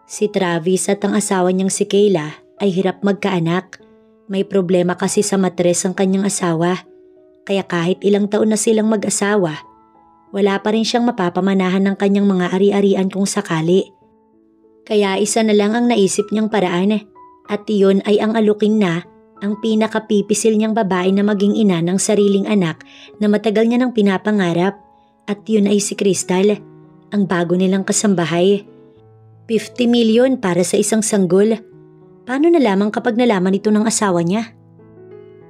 Si Travis at ang asawa niyang si Kayla ay hirap magkaanak. May problema kasi sa matres ang kanyang asawa. Kaya kahit ilang taon na silang mag-asawa, wala pa rin siyang mapapamanahan ng kanyang mga ari-arian kung sakali. Kaya isa na lang ang naisip niyang paraan at iyon ay ang aluking na ang pinakapipisil niyang babae na maging ina ng sariling anak na matagal niya nang pinapangarap. At yun ay si Crystal, ang bago nilang kasambahay. 50 milyon para sa isang sanggol. Paano nalaman kapag nalaman ito ng asawa niya?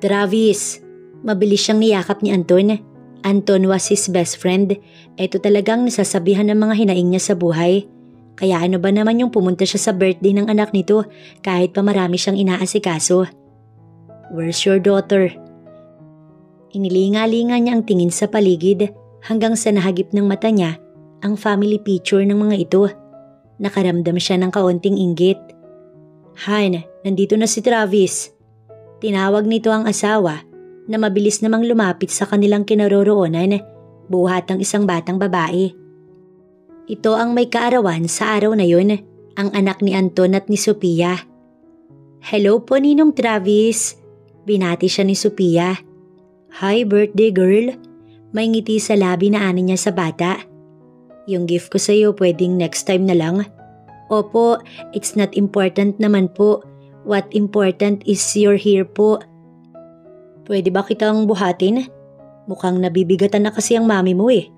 Travis, mabilis siyang niyakap ni Anton. Anton was his best friend. Ito talagang nasasabihan ng mga hinaing niya sa buhay. Kaya ano ba naman yung pumunta siya sa birthday ng anak nito kahit pa marami siyang inaasikaso? Where's your daughter? Inilinga-linga niya ang tingin sa paligid hanggang sa nahagip ng mata niya ang family picture ng mga ito. Nakaramdam siya ng kaunting inggit. Han, nandito na si Travis. Tinawag nito ang asawa na mabilis namang lumapit sa kanilang kinaroroonan buhat ang isang batang babae. Ito ang may kaarawan sa araw na yun, ang anak ni Anton at ni Sophia. Hello po Ninong Travis. Binati siya ni Sophia. Hi birthday girl. May ngiti sa labi na ani niya sa bata. Yung gift ko sa iyo pwedeng next time na lang. Opo, it's not important naman po. What important is you're here po. Pwede ba kitang buhatin? Mukhang nabibigatan na kasi ang mami mo eh.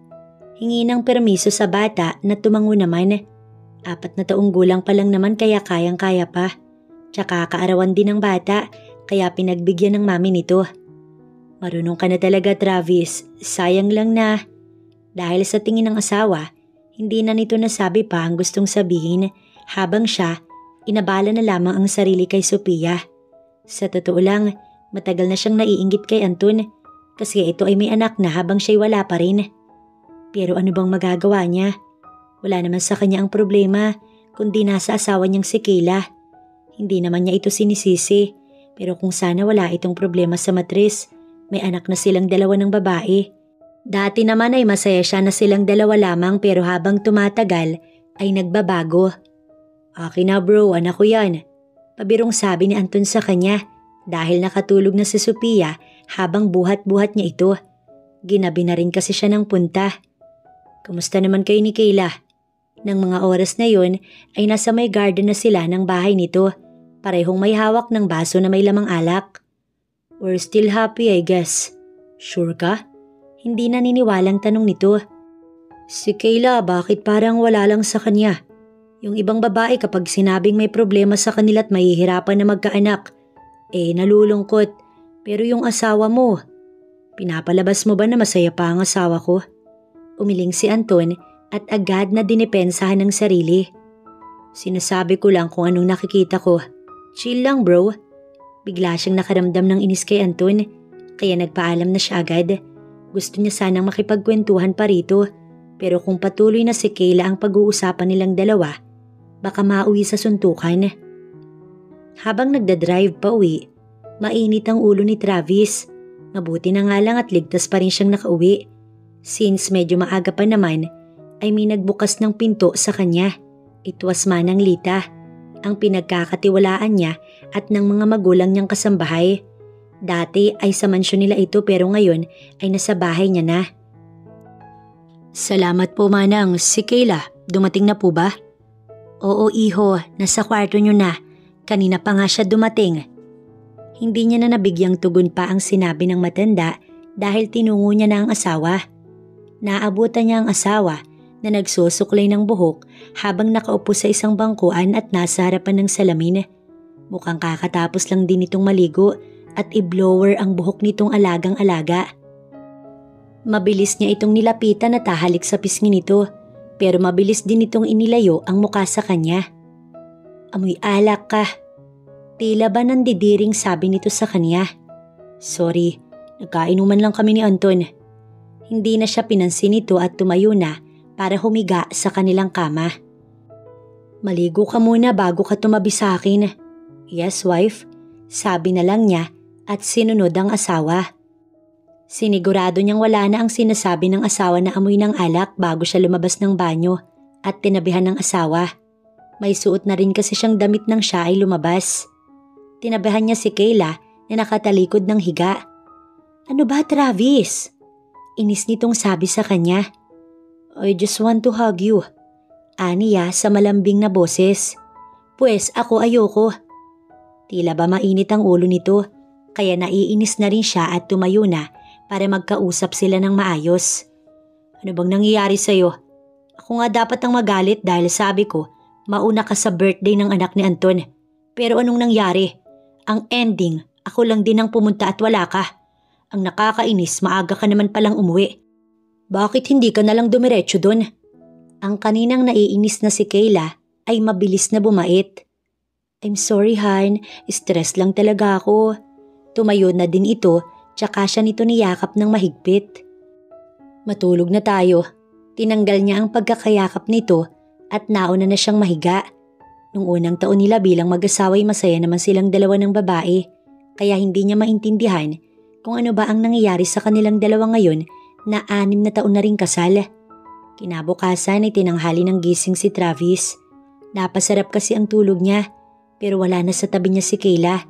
Hingi ng permiso sa bata na tumango naman. 4 na taong gulang pa lang naman kaya kayang-kaya pa. Tsaka kaarawan din ng bata kaya pinagbigyan ng mami nito. Marunong ka na talaga Travis, sayang lang na. Dahil sa tingin ng asawa, hindi na nito nasabi pa ang gustong sabihin habang siya, inabala na lamang ang sarili kay Sophia. Sa totoo lang, matagal na siyang naiinggit kay Anton kasi ito ay may anak na habang siya'y wala pa rin. Pero ano bang magagawa niya? Wala naman sa kanya ang problema kundi nasa asawa niyang si Kayla. Hindi naman niya ito sinisisi pero kung sana wala itong problema sa matres, may anak na silang 2 ng babae. Dati naman ay masaya siya na silang 2 lamang pero habang tumatagal ay nagbabago. Akin na bro, anak ko yan. Pabirong sabi ni Anton sa kanya dahil nakatulog na si Sophia habang buhat-buhat niya ito. Ginabi na rin kasi siya ng punta. Kamusta naman kayo ni Kayla? Nang mga oras na yun ay nasa may garden na sila ng bahay nito. Parehong may hawak ng baso na may lamang alak. We're still happy I guess. Sure ka? Hindi naniniwalang tanong nito. Si Kayla bakit parang wala lang sa kanya? Yung ibang babae kapag sinabing may problema sa kanila at mahihirapan na magkaanak, nalulungkot. Pero yung asawa mo, pinapalabas mo ba na masaya pa ang asawa ko? Umiling si Anton at agad na dinipensahan ng sarili. Sinasabi ko lang kung anong nakikita ko. Chill lang bro. Bigla siyang nakaramdam ng inis kay Anton kaya nagpaalam na siya agad. Gusto niya sanang makipagkwentuhan pa rito pero kung patuloy na si Kayla ang pag-uusapan nilang dalawa, baka mauwi sa suntukan. Habang nagdadrive pa uwi, mainit ang ulo ni Travis. Mabuti na nga lang at ligtas pa rin siyang nakauwi. Since medyo maaga pa naman, ay may nagbukas ng pinto sa kanya. It was Manang Lita, ang pinagkakatiwalaan niya at ng mga magulang niyang kasambahay. Dati ay sa mansyon nila ito pero ngayon ay nasa bahay niya na. Salamat po Manang, si Kayla, dumating na po ba? Oo iho, nasa kwarto niyo na. Kanina pa nga siya dumating. Hindi niya na nabigyang tugon pa ang sinabi ng matanda dahil tinungo niya na ang asawa. Naabutan niya ang asawa na nagsusuklay ng buhok habang nakaupo sa isang bangkuan at nasa harapan ng salamin. Mukhang kakatapos lang din itong maligo at i-blower ang buhok nitong alagang-alaga. Mabilis niya itong nilapitan at tahalik sa pisngi nito pero mabilis din itong inilayo ang mukha sa kanya. Amoy alak ka. Tila ba nandidiring sabi nito sa kanya. Sorry, nagkainuman lang kami ni Anton. Hindi na siya pinansin nito at tumayo na para humiga sa kanilang kama. Maligo ka muna bago ka tumabi sa akin. Yes wife, sabi na lang niya at sinunod ang asawa. Sinigurado niyang wala na ang sinasabi ng asawa na amoy ng alak bago siya lumabas ng banyo at tinabihan ng asawa. May suot na rin kasi siyang damit nang siya ay lumabas. Tinabihan niya si Kayla na nakatalikod ng higa. Ano ba, Travis? Inis nitong sabi sa kanya. I just want to hug you. Aniya sa malambing na boses. Pues ako ayoko. Tila ba mainit ang ulo nito, kaya naiinis na rin siya at tumayo na para magkausap sila ng maayos. Ano bang nangyayari sa'yo? Ako nga dapat ang magalit dahil sabi ko, mauna ka sa birthday ng anak ni Anton. Pero anong nangyari? Ang ending, ako lang din ang pumunta at wala ka. Ang nakakainis, maaga ka naman palang umuwi. Bakit hindi ka nalang dumiretso doon? Ang kaninang naiinis na si Kayla ay mabilis na bumait. I'm sorry, Han. Stress lang talaga ako. Tumayo na din ito, tsaka siya nito niyakap ng mahigpit. Matulog na tayo. Tinanggal niya ang pagkakayakap nito at nauna na siyang mahiga. Nung unang taon nila bilang mag-asawa'y masaya naman silang dalawa ng babae, kaya hindi niya maintindihan kung ano ba ang nangyayari sa kanilang dalawa ngayon na 6 na taon na ring kasal. Kinabukasan ay tinanghali ng gising si Travis. Napasarap kasi ang tulog niya, pero wala na sa tabi niya si Kayla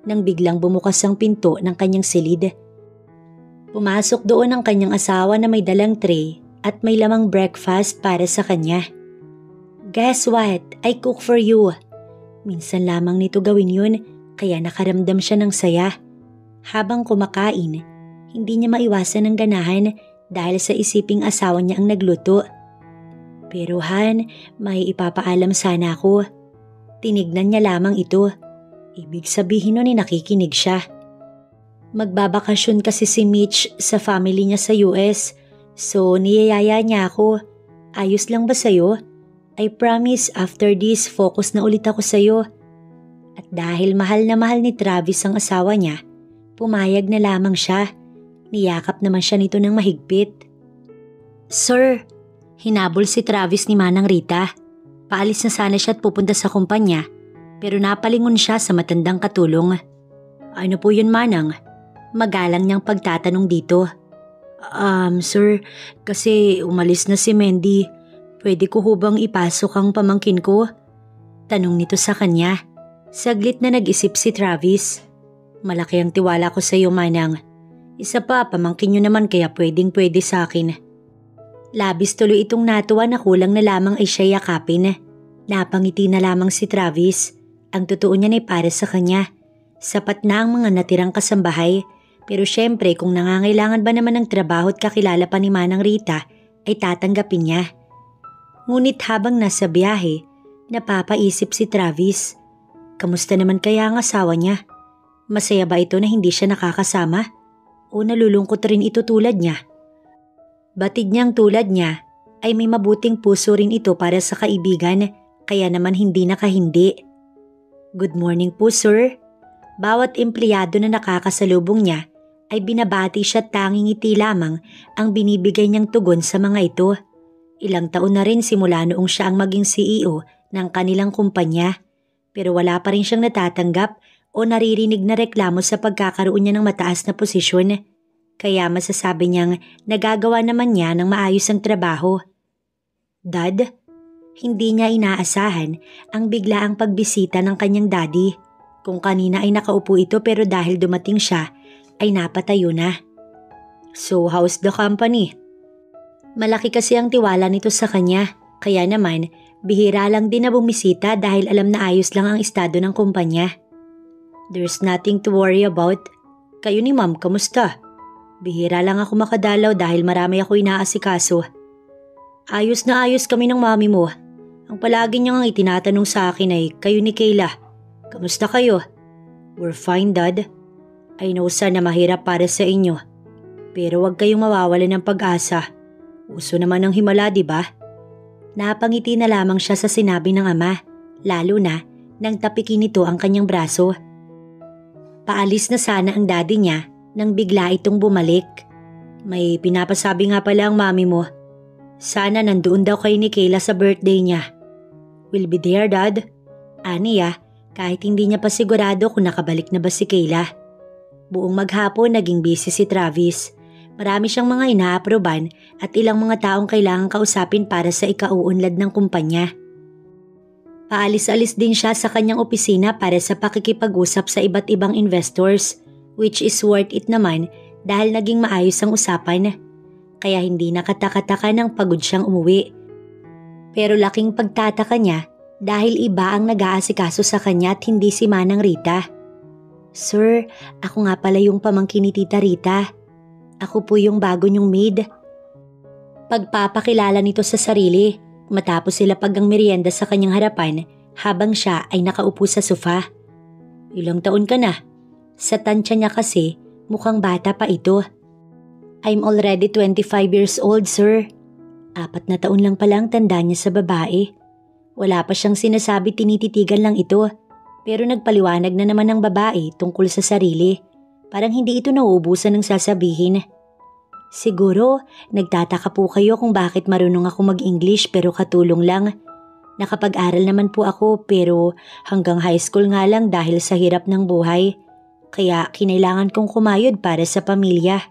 nang biglang bumukas ang pinto ng kanyang silid. Pumasok doon ang kanyang asawa na may dalang tray at may lamang breakfast para sa kanya. Guess what? I cook for you. Minsan lamang nito gawin yun, kaya nakaramdam siya ng saya. Habang kumakain, hindi niya maiwasan ang ganahan dahil sa isiping asawa niya ang nagluto. Pero Han, may ipapaalam sana ako. Tinignan niya lamang ito. Ibig sabihin nun ay nakikinig siya. Magbabakasyon kasi si Mitch sa family niya sa US, so niyayaya niya ako. Ayos lang ba sa'yo? I promise after this focus na ulit ako sa'yo. At dahil mahal na mahal ni Travis ang asawa niya, pumayag na lamang siya. Niyakap naman siya nito ng mahigpit. Sir, hinabol si Travis ni Manang Rita. Paalis na sana siya at pupunta sa kumpanya, pero napalingon siya sa matandang katulong. Ano po yun, Manang? Magalang niyang pagtatanong dito. Sir, kasi umalis na si Mandy. Pwede ko hubang ipasok ang pamangkin ko? Tanong nito sa kanya. Saglit na nag-isip si Travis. Malaki ang tiwala ko sa iyo, Manang. Isa pa, pamangkin niyo naman kaya pwedeng-pwede sa akin. Labis tuloy itong natuwa na kulang na lamang ay siya yakapin. Napangiti na lamang si Travis. Ang totoo niya ay para sa kanya. Sapat na ang mga natirang kasambahay. Pero syempre kung nangangailangan ba naman ng trabaho at kakilala pa ni Manang Rita, ay tatanggapin niya. Ngunit habang nasa biyahe, napapaisip si Travis. Kamusta naman kaya ang asawa niya? Masaya ba ito na hindi siya nakakasama? O nalulungkot rin ito tulad niya? Batid niyang tulad niya ay may mabuting puso rin ito para sa kaibigan, kaya naman hindi nakahindi. Good morning po, sir. Bawat empleyado na nakakasalubong niya ay binabati siya, tanging ngiti lamang ang binibigay niyang tugon sa mga ito. Ilang taon na rin simula noong siya ang maging CEO ng kanilang kumpanya, pero wala pa rin siyang natatanggap o naririnig na reklamo sa pagkakaroon niya ng mataas na posisyon. Kaya masasabi niyang nagagawa naman niya ng maayos ang trabaho. Dad, hindi niya inaasahan ang biglaang pagbisita ng kanyang daddy. Kung kanina ay nakaupo ito pero dahil dumating siya ay napatayo na. So how's the company? Malaki kasi ang tiwala nito sa kanya, kaya naman bihira lang din na bumisita dahil alam na ayos lang ang estado ng kumpanya. There's nothing to worry about. Kayo ni Ma'am, kamusta? Bihira lang ako makadalaw dahil marami ako inaasikaso. Ayos na ayos kami ng mami mo. Ang palagi niyang itinatanong sa akin ay kayo ni Kayla. Kamusta kayo? We're fine, Dad. I know sana mahirap para sa inyo. Pero huwag kayong mawawalan ng pag-asa. Uso naman ng himala, di ba? Napangiti na lamang siya sa sinabi ng ama, lalo na nang tapikin nito ang kanyang braso. Paalis na sana ang daddy niya nang bigla itong bumalik. May pinapasabi nga pala ang mami mo. Sana nandoon daw kayo ni Kayla sa birthday niya. Will be there, Dad. Aniya, kahit hindi niya pa sigurado kung nakabalik na ba si Kayla. Buong maghapon naging busy si Travis. Marami siyang mga inaaproban at ilang mga taong kailangang kausapin para sa ikauunlad ng kumpanya. Paalis-alis din siya sa kanyang opisina para sa pakikipag-usap sa iba't ibang investors, which is worth it naman dahil naging maayos ang usapan. Kaya hindi nakatakataka nang pagod siyang umuwi. Pero laking pagtataka niya dahil iba ang nag-aasikaso sa kanya at hindi si Manang Rita. "Sir, ako nga pala yung pamangkin ni Tita Rita. Ako po yung bago niyong maid." Pagpapakilala nito sa sarili matapos sila paggang merienda sa kanyang harapan habang siya ay nakaupo sa sofa. "Ilang taon ka na?" Sa tansya niya kasi mukhang bata pa ito. "I'm already 25 years old, sir." 4 na taon lang pala ang tanda niya sa babae. Wala pa siyang sinasabi, tinititigan lang ito. Pero nagpaliwanag na naman ng babae tungkol sa sarili. Parang hindi ito nauubusan ng sasabihin. "Siguro, nagtataka po kayo kung bakit marunong ako mag-English pero katulong lang. Nakapag-aral naman po ako pero hanggang high school nga lang dahil sa hirap ng buhay. Kaya kinailangan kong kumayod para sa pamilya."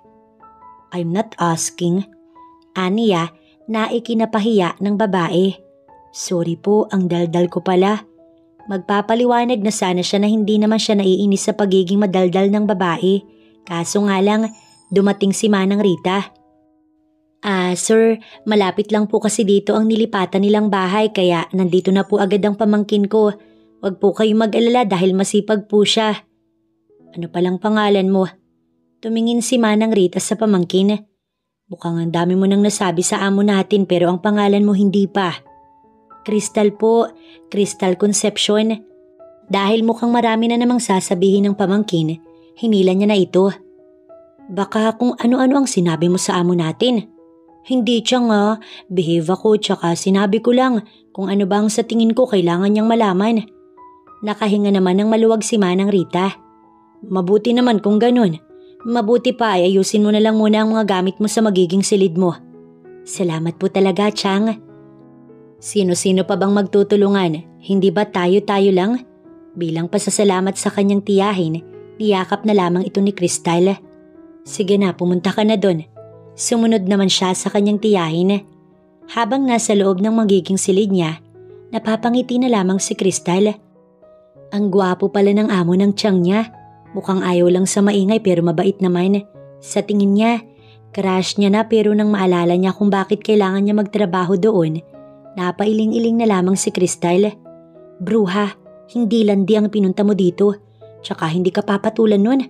"I'm not asking." Aniya na ikinapahiya ng babae. "Sorry po, ang daldal ko pala." Magpapaliwanag na sana siya na hindi naman siya naiinis sa pagiging madaldal ng babae. Kaso nga lang, dumating si Manang Rita. Sir, malapit lang po kasi dito ang nilipatan nilang bahay kaya nandito na po agad ang pamangkin ko. Huwag po kayong mag-alala dahil masipag po siya." "Ano palang pangalan mo?" Tumingin si Manang Rita sa pamangkin. "Mukhang ang dami mo nang nasabi sa amo natin pero ang pangalan mo hindi pa." "Crystal po, Crystal Concepcion." Dahil mukhang marami na namang sasabihin ng pamangkin, hinila niya na ito. "Baka kung ano-ano ang sinabi mo sa amo natin." "Hindi siya nga, behave ako tsaka sinabi ko lang kung ano ba ang sa tingin ko kailangan niyang malaman." Nakahinga naman ng maluwag si Manang Rita. "Mabuti naman kung ganun. Mabuti pa ay ayusin mo na lang muna ang mga gamit mo sa magiging silid mo." "Salamat po talaga, Chang." Sino-sino pa bang magtutulungan? Hindi ba tayo-tayo lang? Bilang pasasalamat sa kanyang tiyahin, niyakap na lamang ito ni Crystal. "Sige na, pumunta ka na doon." Sumunod naman siya sa kanyang tiyahin. Habang nasa loob ng magiging silid niya, napapangiti na lamang si Crystal. Ang gwapo pala ng amo ng tiyang niya. Mukhang ayaw lang sa maingay pero mabait naman. Sa tingin niya, crush niya na pero nang maalala niya kung bakit kailangan niya magtrabaho doon, napailing-iling na lamang si Crystal. "Bruha, hindi landi ang pinunta mo dito. Tsaka hindi ka papatulan nun."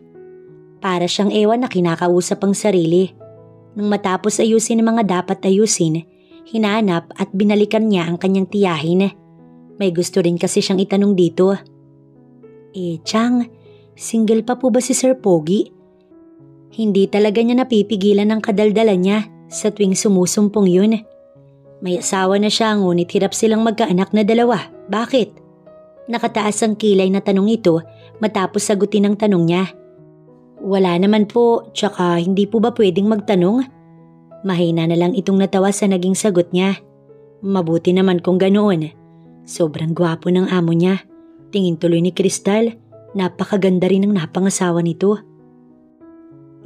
Para siyang ewan na kinakausap ang sarili. Nang matapos ayusin ang mga dapat ayusin, hinanap at binalikan niya ang kanyang tiyahin. May gusto rin kasi siyang itanong dito. Chang, single pa po ba si Sir Pogi?" Hindi talaga niya napipigilan ang kadaldalan niya sa tuwing sumusumpong yun. May asawa na siya ngunit hirap silang magkaanak na 2. Bakit? Nakataas ang kilay na tanong ito matapos sagutin ang tanong niya. "Wala naman po, tsaka hindi po ba pwedeng magtanong?" Mahina na lang itong natawa sa naging sagot niya. Mabuti naman kung ganoon. Sobrang gwapo ng amo niya. Tingin tuloy ni Crystal, napakaganda rin ng napangasawa nito.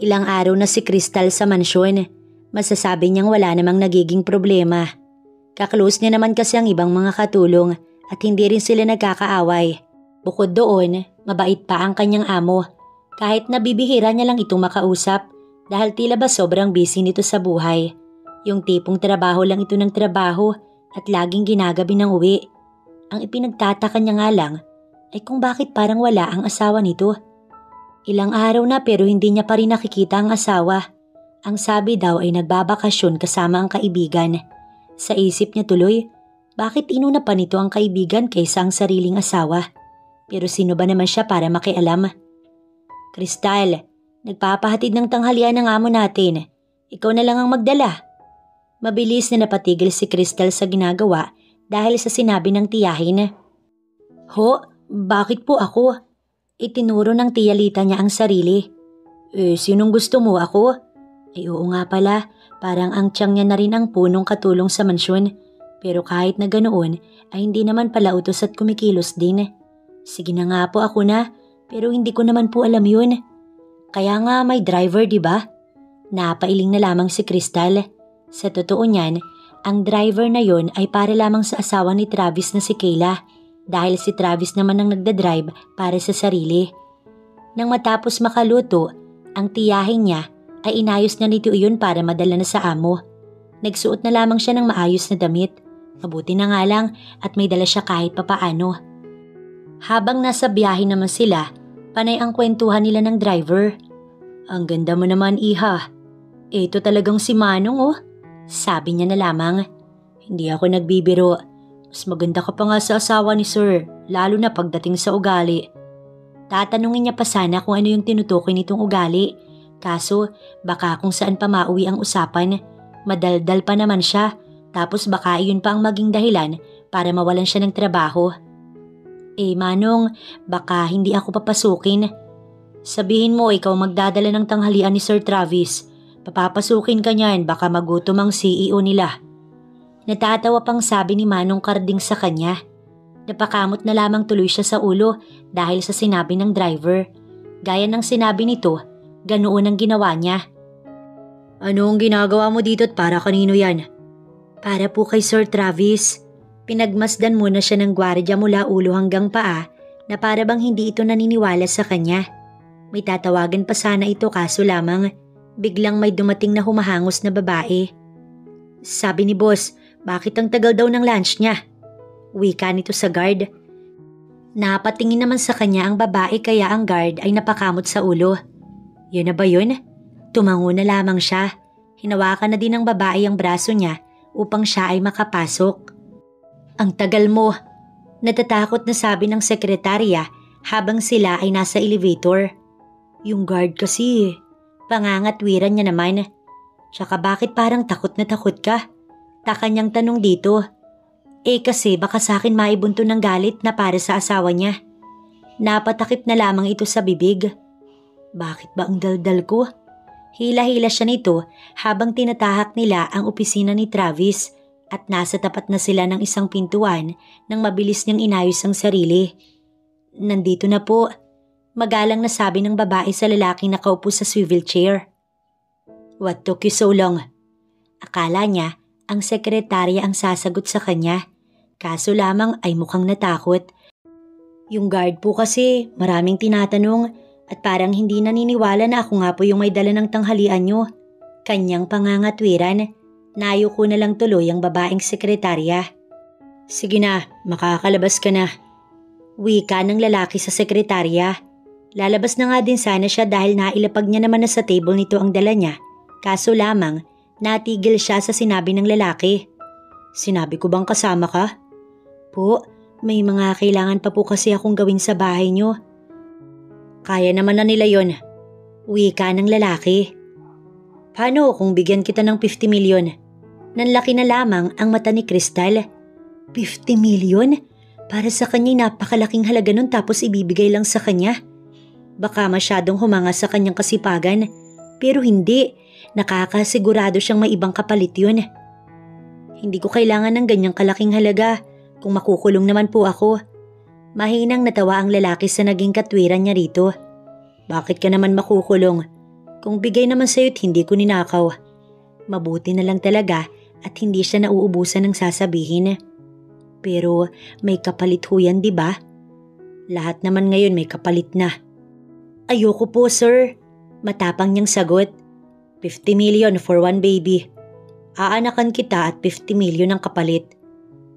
Ilang araw na si Crystal sa mansyon. Masasabi niyang wala namang nagiging problema. Kaklose niya naman kasi ang ibang mga katulong at hindi rin sila nagkakaaway. Bukod doon, mabait pa ang kanyang amo. Kahit nabibihira niya lang itong makausap dahil tila ba sobrang busy nito sa buhay. Yung tipong trabaho lang ito ng trabaho at laging ginagabi ng uwi. Ang ipinagtataka niya nga lang ay kung bakit parang wala ang asawa nito. Ilang araw na pero hindi niya pa rin nakikita ang asawa. Ang sabi daw ay nagbabakasyon kasama ang kaibigan. Sa isip niya tuloy, bakit inuna pa nito ang kaibigan kaysa ang sariling asawa? Pero sino ba naman siya para makialam? "Crystal, nagpapahatid ng tanghalian ng amo natin. Ikaw na lang ang magdala." Mabilis na napatigil si Crystal sa ginagawa dahil sa sinabi ng tiyahin. "Ho, bakit po ako?" Itinuro ng tiyalita niya ang sarili. Sinong gusto mo, ako?" Oo nga pala, parang ang tiyang niya na rin ang punong katulong sa mansyon. Pero kahit na ganoon, ay hindi naman pala utos at kumikilos din. "Sige na nga po, ako na, pero hindi ko naman po alam yun." "Kaya nga may driver, di ba?" Napailing na lamang si Crystal. Sa totoo niyan, ang driver na yon ay para lamang sa asawa ni Travis na si Kayla. dahil si Travis naman ang nagdadrive para sa sarili. Nang matapos makaluto, ang tiyahin niya ay inayos na nito iyon para madala na sa amo. Nagsuot na lamang siya ng maayos na damit. Mabuti na nga lang at may dala siya kahit papaano. Habang nasa biyahe naman sila, panay ang kwentuhan nila ng driver. Ang ganda mo naman, iha. Ito talagang si Manong, oh. Sabi niya na lamang. Hindi ako nagbibiro. Mas maganda ka pa nga sa asawa ni Sir, lalo na pagdating sa ugali. Tatanungin niya pa sana kung ano yung tinutukoy nitong ugali. Kaso baka kung saan pa mauwi ang usapan. Madaldal pa naman siya, tapos baka iyon pa ang maging dahilan para mawalan siya ng trabaho. Manong, baka hindi ako papasukin. Sabihin mo ikaw magdadala ng tanghalian ni Sir Travis. Papapasukin ka niyan, baka magutom ang CEO nila. Natatawa pang sabi ni Manong Karding sa kanya. Napakamot na lamang tuloy siya sa ulo dahil sa sinabi ng driver. Gaya ng sinabi nito, ganoon ang ginawa niya. Anong ginagawa mo dito at para kanino yan? Para po kay Sir Travis. Pinagmasdan muna siya ng gwardya mula ulo hanggang paa na para bang hindi ito naniniwala sa kanya. May tatawagan pa sana ito kaso lamang biglang may dumating na humahangos na babae. Sabi ni boss, bakit ang tagal daw ng lunch niya? Wika nito sa guard. Napatingin naman sa kanya ang babae kaya ang guard ay napakamot sa ulo. Yun na ba yun? Tumango na lamang siya. Hinawakan na din ng babae ang braso niya upang siya ay makapasok. Ang tagal mo. Natatakot na sabi ng sekretarya habang sila ay nasa elevator. Yung guard kasi, pangangatwiran niya naman. Tsaka bakit parang takot na takot ka? Taka niyang tanong dito. Kasi baka sa akin maibunto ng galit na para sa asawa niya. Napatakip na lamang ito sa bibig. Bakit ba ang daldal ko? Hila-hila siya nito habang tinatahak nila ang opisina ni Travis at nasa tapat na sila ng isang pintuan nang mabilis niyang inayos ang sarili. Nandito na po. Magalang na sabi ng babae sa lalaking nakaupo sa swivel chair. What took you so long? Akala niya ang sekretarya ang sasagot sa kanya. Kaso lamang ay mukhang natakot. Yung guard po kasi maraming tinatanong at parang hindi naniniwala na ako nga po yung may dala ng tanghalian nyo. Kanyang pangangatwiran. Nayo ko na lang tuloy ang babaeng sekretarya. Sige na, makakalabas ka na. Wika ng lalaki sa sekretarya. Lalabas na nga din sana siya dahil nailapag niya naman na sa table nito ang dala niya. Kaso lamang, natigil siya sa sinabi ng lalaki. Sinabi ko bang kasama ka? Po, may mga kailangan pa po kasi akong gawin sa bahay niyo. Kaya naman na nila yon. Wika ng lalaki. Paano kung bigyan kita ng 50 milyon? Nanlaki na lamang ang mata ni Crystal. 50 milyon? Para sa kanya napakalaking halaga nun tapos ibibigay lang sa kanya. Baka masyadong humanga sa kanyang kasipagan. Pero hindi, nakakasigurado siyang may ibang kapalit yun. Hindi ko kailangan ng ganyang kalaking halaga kung makukulong naman po ako. Mahinang natawa ang lalaki sa naging katwiran niya rito. Bakit ka naman makukulong? Kung bigay naman sa'yo't hindi ko ninakaw. Mabuti na lang talaga at hindi siya nauubusan ng sasabihin. Pero may kapalit ho yan, diba? Lahat naman ngayon may kapalit na. Ayoko po, sir. Matapang niyang sagot. 50 million for one baby. Aanakan kita at 50 million ang kapalit.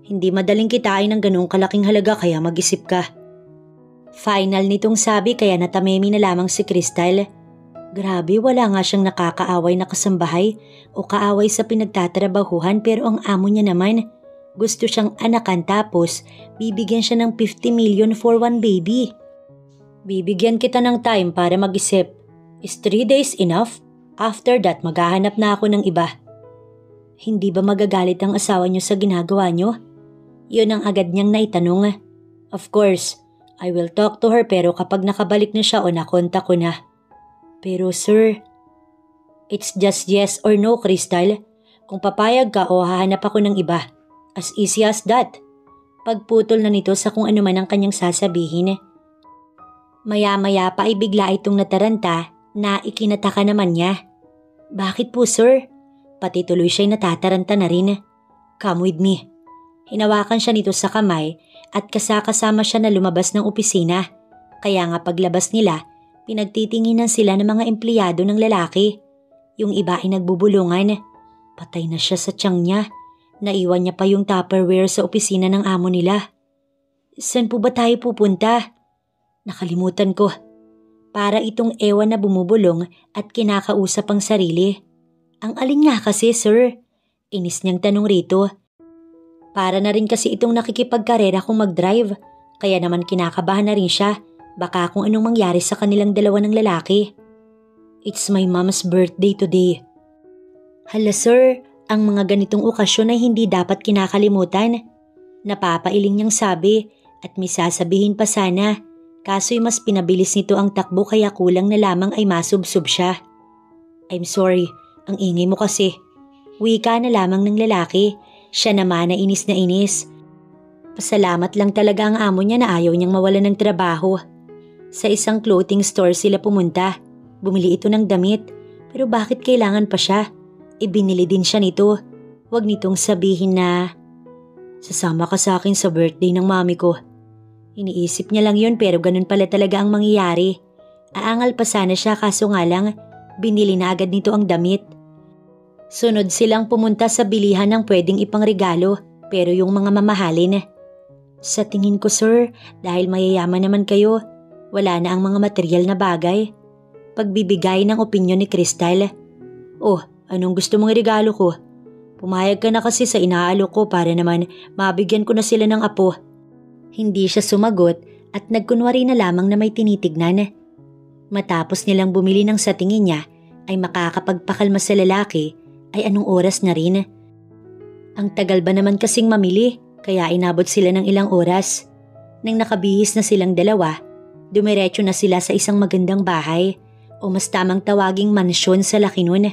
Hindi madaling kitain ng ganung kalaking halaga kaya mag-isip ka. Final nitong sabi kaya natamemi na lamang si Crystal. Grabe, wala nga siyang nakakaaway na kasambahay o kaaway sa pinagtatrabahuhan pero ang amo niya naman, gusto siyang anakan tapos bibigyan siya ng 50 million for one baby. Bibigyan kita ng time para mag-isip. Is 3 days enough? After that, maghahanap na ako ng iba. Hindi ba magagalit ang asawa niyo sa ginagawa niyo? Yun ang agad niyang naitanong. Of course, I will talk to her pero kapag nakabalik na siya o nakontak ko na. Pero sir, it's just yes or no, Crystal. Kung papayag ka o hahanap ako ng iba. As easy as that. Pagputol na nito sa kung ano man ang kanyang sasabihin. Maya-maya pa ay bigla itong nataranta na ikinataka naman niya. Bakit po sir? Pati tuloy siya'y natataranta na rin. Come with me. Hinawakan siya nito sa kamay at kasama siya na lumabas ng opisina. Kaya nga paglabas nila, pinagtitinginan sila ng mga empleyado ng lalaki. Yung iba ay nagbubulungan. Patay na siya sa tiyan niya. Naiwan niya pa yung Tupperware sa opisina ng amo nila. Saan po ba tayo pupunta? Nakalimutan ko. Para itong ewan na bumubulong at kinakausap ang sarili. Ang alin nga kasi, sir? Inis niyang tanong rito. Para na rin kasi itong nakikipagkarera kung mag-drive. Kaya naman kinakabahan na rin siya. Baka kung anong mangyari sa kanilang dalawa ng lalaki. It's my mom's birthday today. Hala sir, ang mga ganitong okasyon ay hindi dapat kinakalimutan. Napapailing niyang sabi at may sasabihin pa sana. Kaso'y mas pinabilis nito ang takbo kaya kulang na lamang ay masubsob siya. I'm sorry, ang ingay mo kasi. Wika na lamang ng lalaki. Siya naman na inis na inis. Pasalamat lang talaga ang amo niya na ayaw niyang mawalan ng trabaho. Sa isang clothing store sila pumunta. Bumili ito ng damit. Pero bakit kailangan pa siya? Ibinili din siya nito. Huwag nitong sabihin na sasama ka sa akin sa birthday ng mami ko. Iniisip niya lang yun pero ganun pala talaga ang mangyayari. Aangal pa sana siya kaso nga lang binili na agad nito ang damit. Sunod silang pumunta sa bilihan ng pwedeng ipangregalo pero yung mga mamahalin. Sa tingin ko sir, dahil mayayaman naman kayo, wala na ang mga material na bagay. Pagbibigay ng opinyon ni Crystal. Oh, anong gusto mong regalo ko? Pumayag ka na kasi sa inaalok ko para naman mabigyan ko na sila ng apo. Hindi siya sumagot at nagkunwari na lamang na may tinitignan. Matapos nilang bumili ng sa tingin niya ay makakapagpakalma sa lalaki ay anong oras na rin. Ang tagal ba naman kasing mamili kaya inabot sila ng ilang oras. Nang nakabihis na silang dalawa, dumiretso na sila sa isang magandang bahay o mas tamang tawaging mansyon sa laki nun.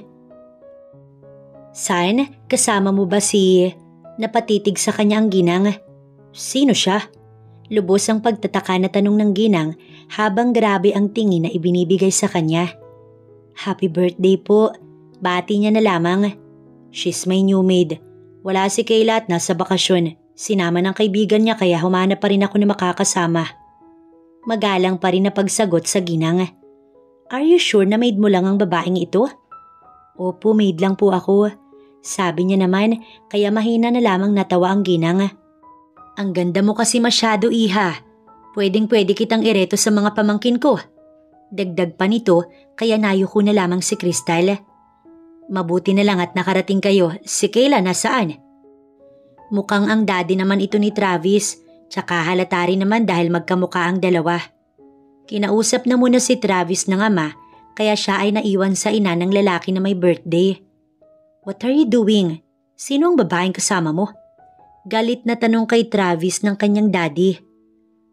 San, kasama mo ba si... Napatitig sa kanya ang ginang. Sino siya? Lubos ang pagtataka na tanong ng ginang habang grabe ang tingin na ibinibigay sa kanya. Happy birthday po. Bati niya na lamang. She's my new maid. Wala si Kayla at nasa bakasyon. Sinama ng kaibigan niya kaya humanap pa rin ako na makakasama. Magalang pa rin na pagsagot sa ginang. Are you sure na maid mo lang ang babaeng ito? Opo, maid lang po ako. Sabi niya naman kaya mahina na lamang natawa ang ginang. Ang ganda mo kasi masyado iha. Pwedeng-pwede kitang ireto sa mga pamangkin ko. Dagdag pa nito kaya nayuko na lamang si Crystal. Mabuti na lang at nakarating kayo. Si Kayla nasaan? Mukhang ang daddy naman ito ni Travis. Tsaka halata rin naman dahil magkamukha ang dalawa. Kinausap na muna si Travis ng ama kaya siya ay naiwan sa ina ng lalaki na may birthday. What are you doing? Sino ang babaeng kasama mo? Galit na tanong kay Travis ng kanyang daddy.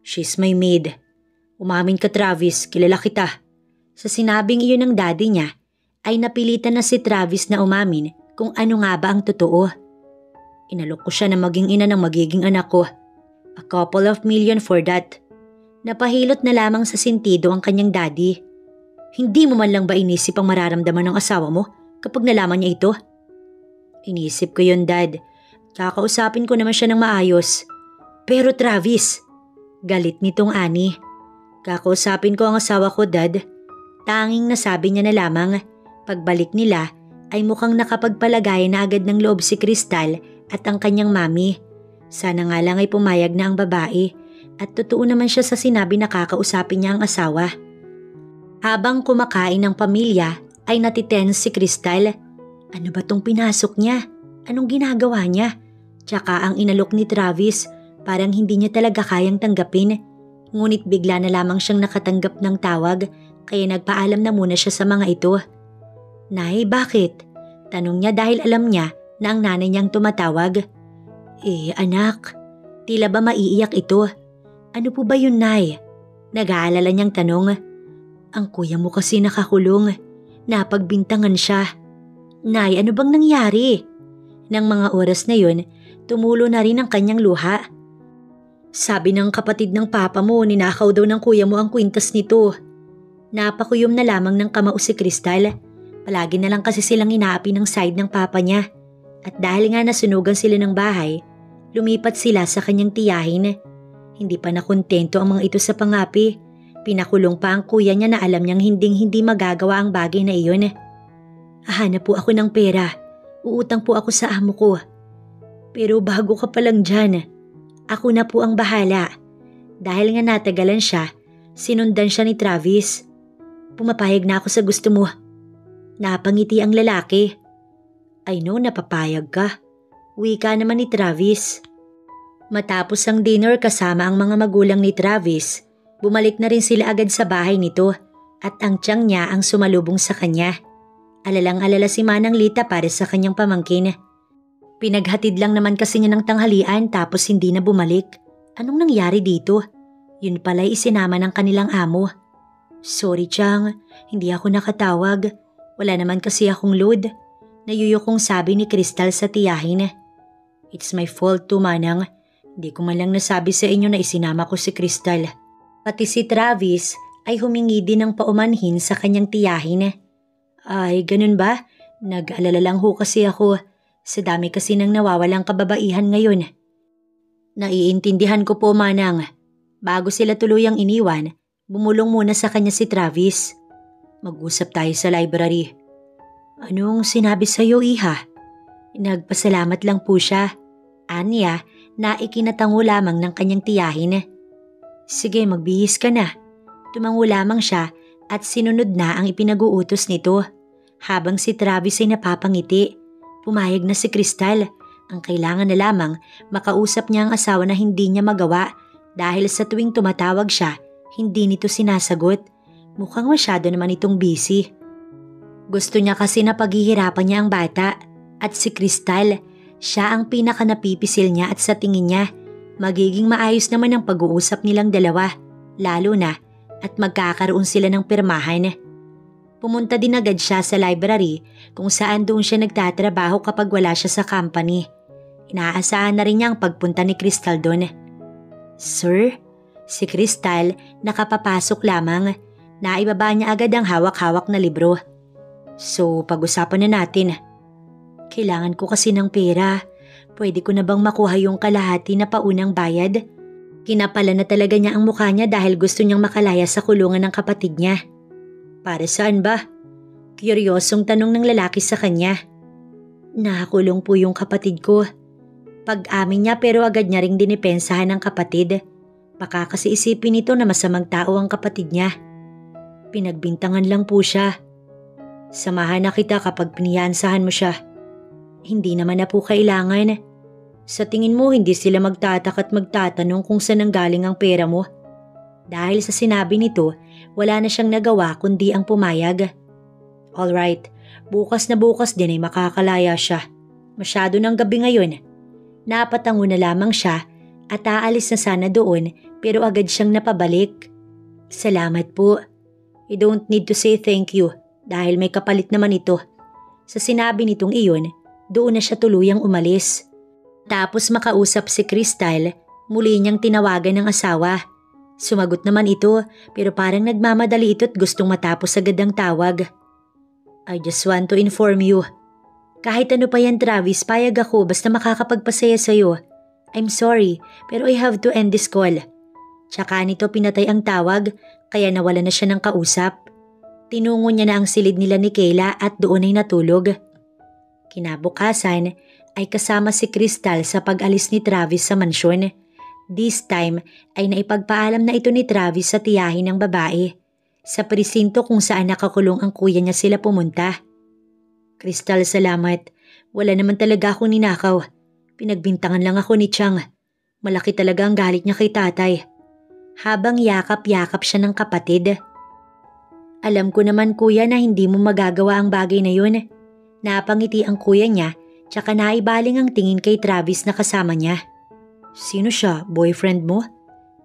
She's my maid. Umamin ka Travis, kilala kita. Sa sinabing iyon ng daddy niya, ay napilitan na si Travis na umamin kung ano nga ba ang totoo. Inalok ko siya na maging ina ng magiging anak ko. A couple of million for that. Napahilot na lamang sa sentido ang kanyang daddy. Hindi mo man lang ba inisip ang mararamdaman ng asawa mo kapag nalaman niya ito? Inisip ko yun, Dad. Kakausapin ko naman siya ng maayos. Pero Travis, galit nitong ani. Kakausapin ko ang asawa ko, Dad. Tanging nasabi niya na lamang. Pagbalik nila ay mukhang nakapagpalagay na agad ng loob si Crystal at ang kanyang mami. Sana nga lang ay pumayag na ang babae at totoo naman siya sa sinabi na kakausapin niya ang asawa. Habang kumakain ng pamilya ay natitense si Crystal. Ano ba tong pinasok niya? Anong ginagawa niya? Tsaka ang inalok ni Travis, parang hindi niya talaga kayang tanggapin. Ngunit bigla na lamang siyang nakatanggap ng tawag, kaya nagpaalam na muna siya sa mga ito. Nay, bakit? Tanong niya dahil alam niya na ang nanay niyang tumatawag. Anak, tila ba maiiyak ito? Ano po ba yun, Nay? Nag-aalala niyang tanong. Ang kuya mo kasi nakakulong. Napagbintangan siya. Nay, ano bang nangyari? Nang mga oras na yun, tumulo na rin ang kanyang luha. Sabi ng kapatid ng papa mo, ninakaw daw ng kuya mo ang kwintas nito. Napakuyom na lamang ng kamao si Crystal. Palagi na lang kasi silang inaapi ng side ng papa niya. At dahil nga nasunugan sila ng bahay, lumipat sila sa kanyang tiyahin. Hindi pa nakontento ang mga ito sa pangapi. Pinakulong pa ang kuya niya na alam niyang hindi magagawa ang bagay na iyon. Hahanap po ako ng pera. Uutang po ako sa amo ko. Pero bago ka pa lang dyan, ako na po ang bahala. Dahil nga natagalan siya, sinundan siya ni Travis. Pumapayag na ako sa gusto mo. Napangiti ang lalaki. I know napapayag ka. Wika naman ni Travis. Matapos ang dinner kasama ang mga magulang ni Travis, bumalik na rin sila agad sa bahay nito at ang tiyang niya ang sumalubong sa kanya. Alalang-alala si Manang Lita para sa kanyang pamangkin. Pinaghatid lang naman kasi niya ng tanghalian tapos hindi na bumalik. Anong nangyari dito? Yun pala'y isinama ng kanilang amo. Sorry Chang, hindi ako nakatawag. Wala naman kasi akong load. Nayuyukong sabi ni Crystal sa tiyahin. It's my fault too, Manang. Hindi ko man lang nasabi sa inyo na isinama ko si Crystal. Pati si Travis ay humingi din ng paumanhin sa kanyang tiyahin. Ay, ganun ba? Nag-alala lang ho kasi ako. Sa dami kasi nang nawawalang kababaihan ngayon. Naiintindihan ko po, Manang. Bago sila tuluyang iniwan, bumulong muna sa kanya si Travis. Mag-usap tayo sa library. Anong sinabi sa'yo, Iha? Nagpasalamat lang po siya. Anya na ikinatango lamang ng kanyang tiyahin. Sige, magbihis ka na. Tumango lamang siya at sinunod na ang ipinag-uutos nito. Habang si Travis ay napapangiti, pumayag na si Crystal. Ang kailangan na lamang makausap niya ang asawa na hindi niya magawa dahil sa tuwing tumatawag siya, hindi nito sinasagot. Mukhang masyado naman itong busy. Gusto niya kasi na paghihirapan niya ang bata at si Crystal, siya ang pinaka napipisil niya at sa tingin niya, magiging maayos naman ang pag-uusap nilang dalawa, lalo na at magkakaroon sila ng pirmahan. Pumunta din agad siya sa library kung saan doon siya nagtatrabaho kapag wala siya sa company. Inaasahan na rin niya ang pagpunta ni Crystal doon. Sir? Si Crystal nakapapasok lamang. Naibaba niya agad ang hawak-hawak na libro. So, pag-usapan na natin. Kailangan ko kasi ng pera. Pwede ko na bang makuha yung kalahati na paunang bayad? Kinapala na talaga niya ang mukha niya dahil gusto niyang makalaya sa kulungan ng kapatid niya. Para saan ba? Kuryosong tanong ng lalaki sa kanya. Nakakulong po yung kapatid ko. Pag-amin niya pero agad niya ring dinipensahan ng kapatid. Baka kasi isipin nito na masamang tao ang kapatid niya. Pinagbintangan lang po siya. Samahan na kita kapag piniyansahan mo siya. Hindi naman na po kailangan. Sa tingin mo hindi sila magtatak at magtatanong kung saan nanggaling ang pera mo? Dahil sa sinabi nito, wala na siyang nagawa kundi ang pumayag. Alright, bukas na bukas din ay makakalaya siya. Masyado ng gabi ngayon. Napatango na lamang siya at aalis na sana doon pero agad siyang napabalik. Salamat po. You don't need to say thank you dahil may kapalit naman ito. Sa sinabi nitong iyon, doon na siya tuluyang umalis. Tapos makausap si Crystal, muli niyang tinawagan ng asawa. Sumagot naman ito pero parang nagmamadali ito at gustong matapos agad ang tawag. I just want to inform you. Kahit ano pa yan Travis, payag ako basta makakapagpasaya sa'yo. I'm sorry pero I have to end this call. Tsaka nito pinatay ang tawag kaya nawala na siya ng kausap. Tinungo niya na ang silid nila ni Kayla at doon ay natulog. Kinabukasan ay kasama si Crystal sa pag-alis ni Travis sa mansyon. This time ay naipagpaalam na ito ni Travis sa tiyahin ng babae. Sa presinto kung saan nakakulong ang kuya niya sila pumunta. Crystal, salamat. Wala naman talaga akong ninakaw. Pinagbintangan lang ako ni Chang. Malaki talaga ang galit niya kay tatay. Habang yakap-yakap siya ng kapatid. Alam ko naman kuya na hindi mo magagawa ang bagay na yun. Napangiti ang kuya niya tsaka naibaling ang tingin kay Travis na kasama niya. Sino siya? Boyfriend mo?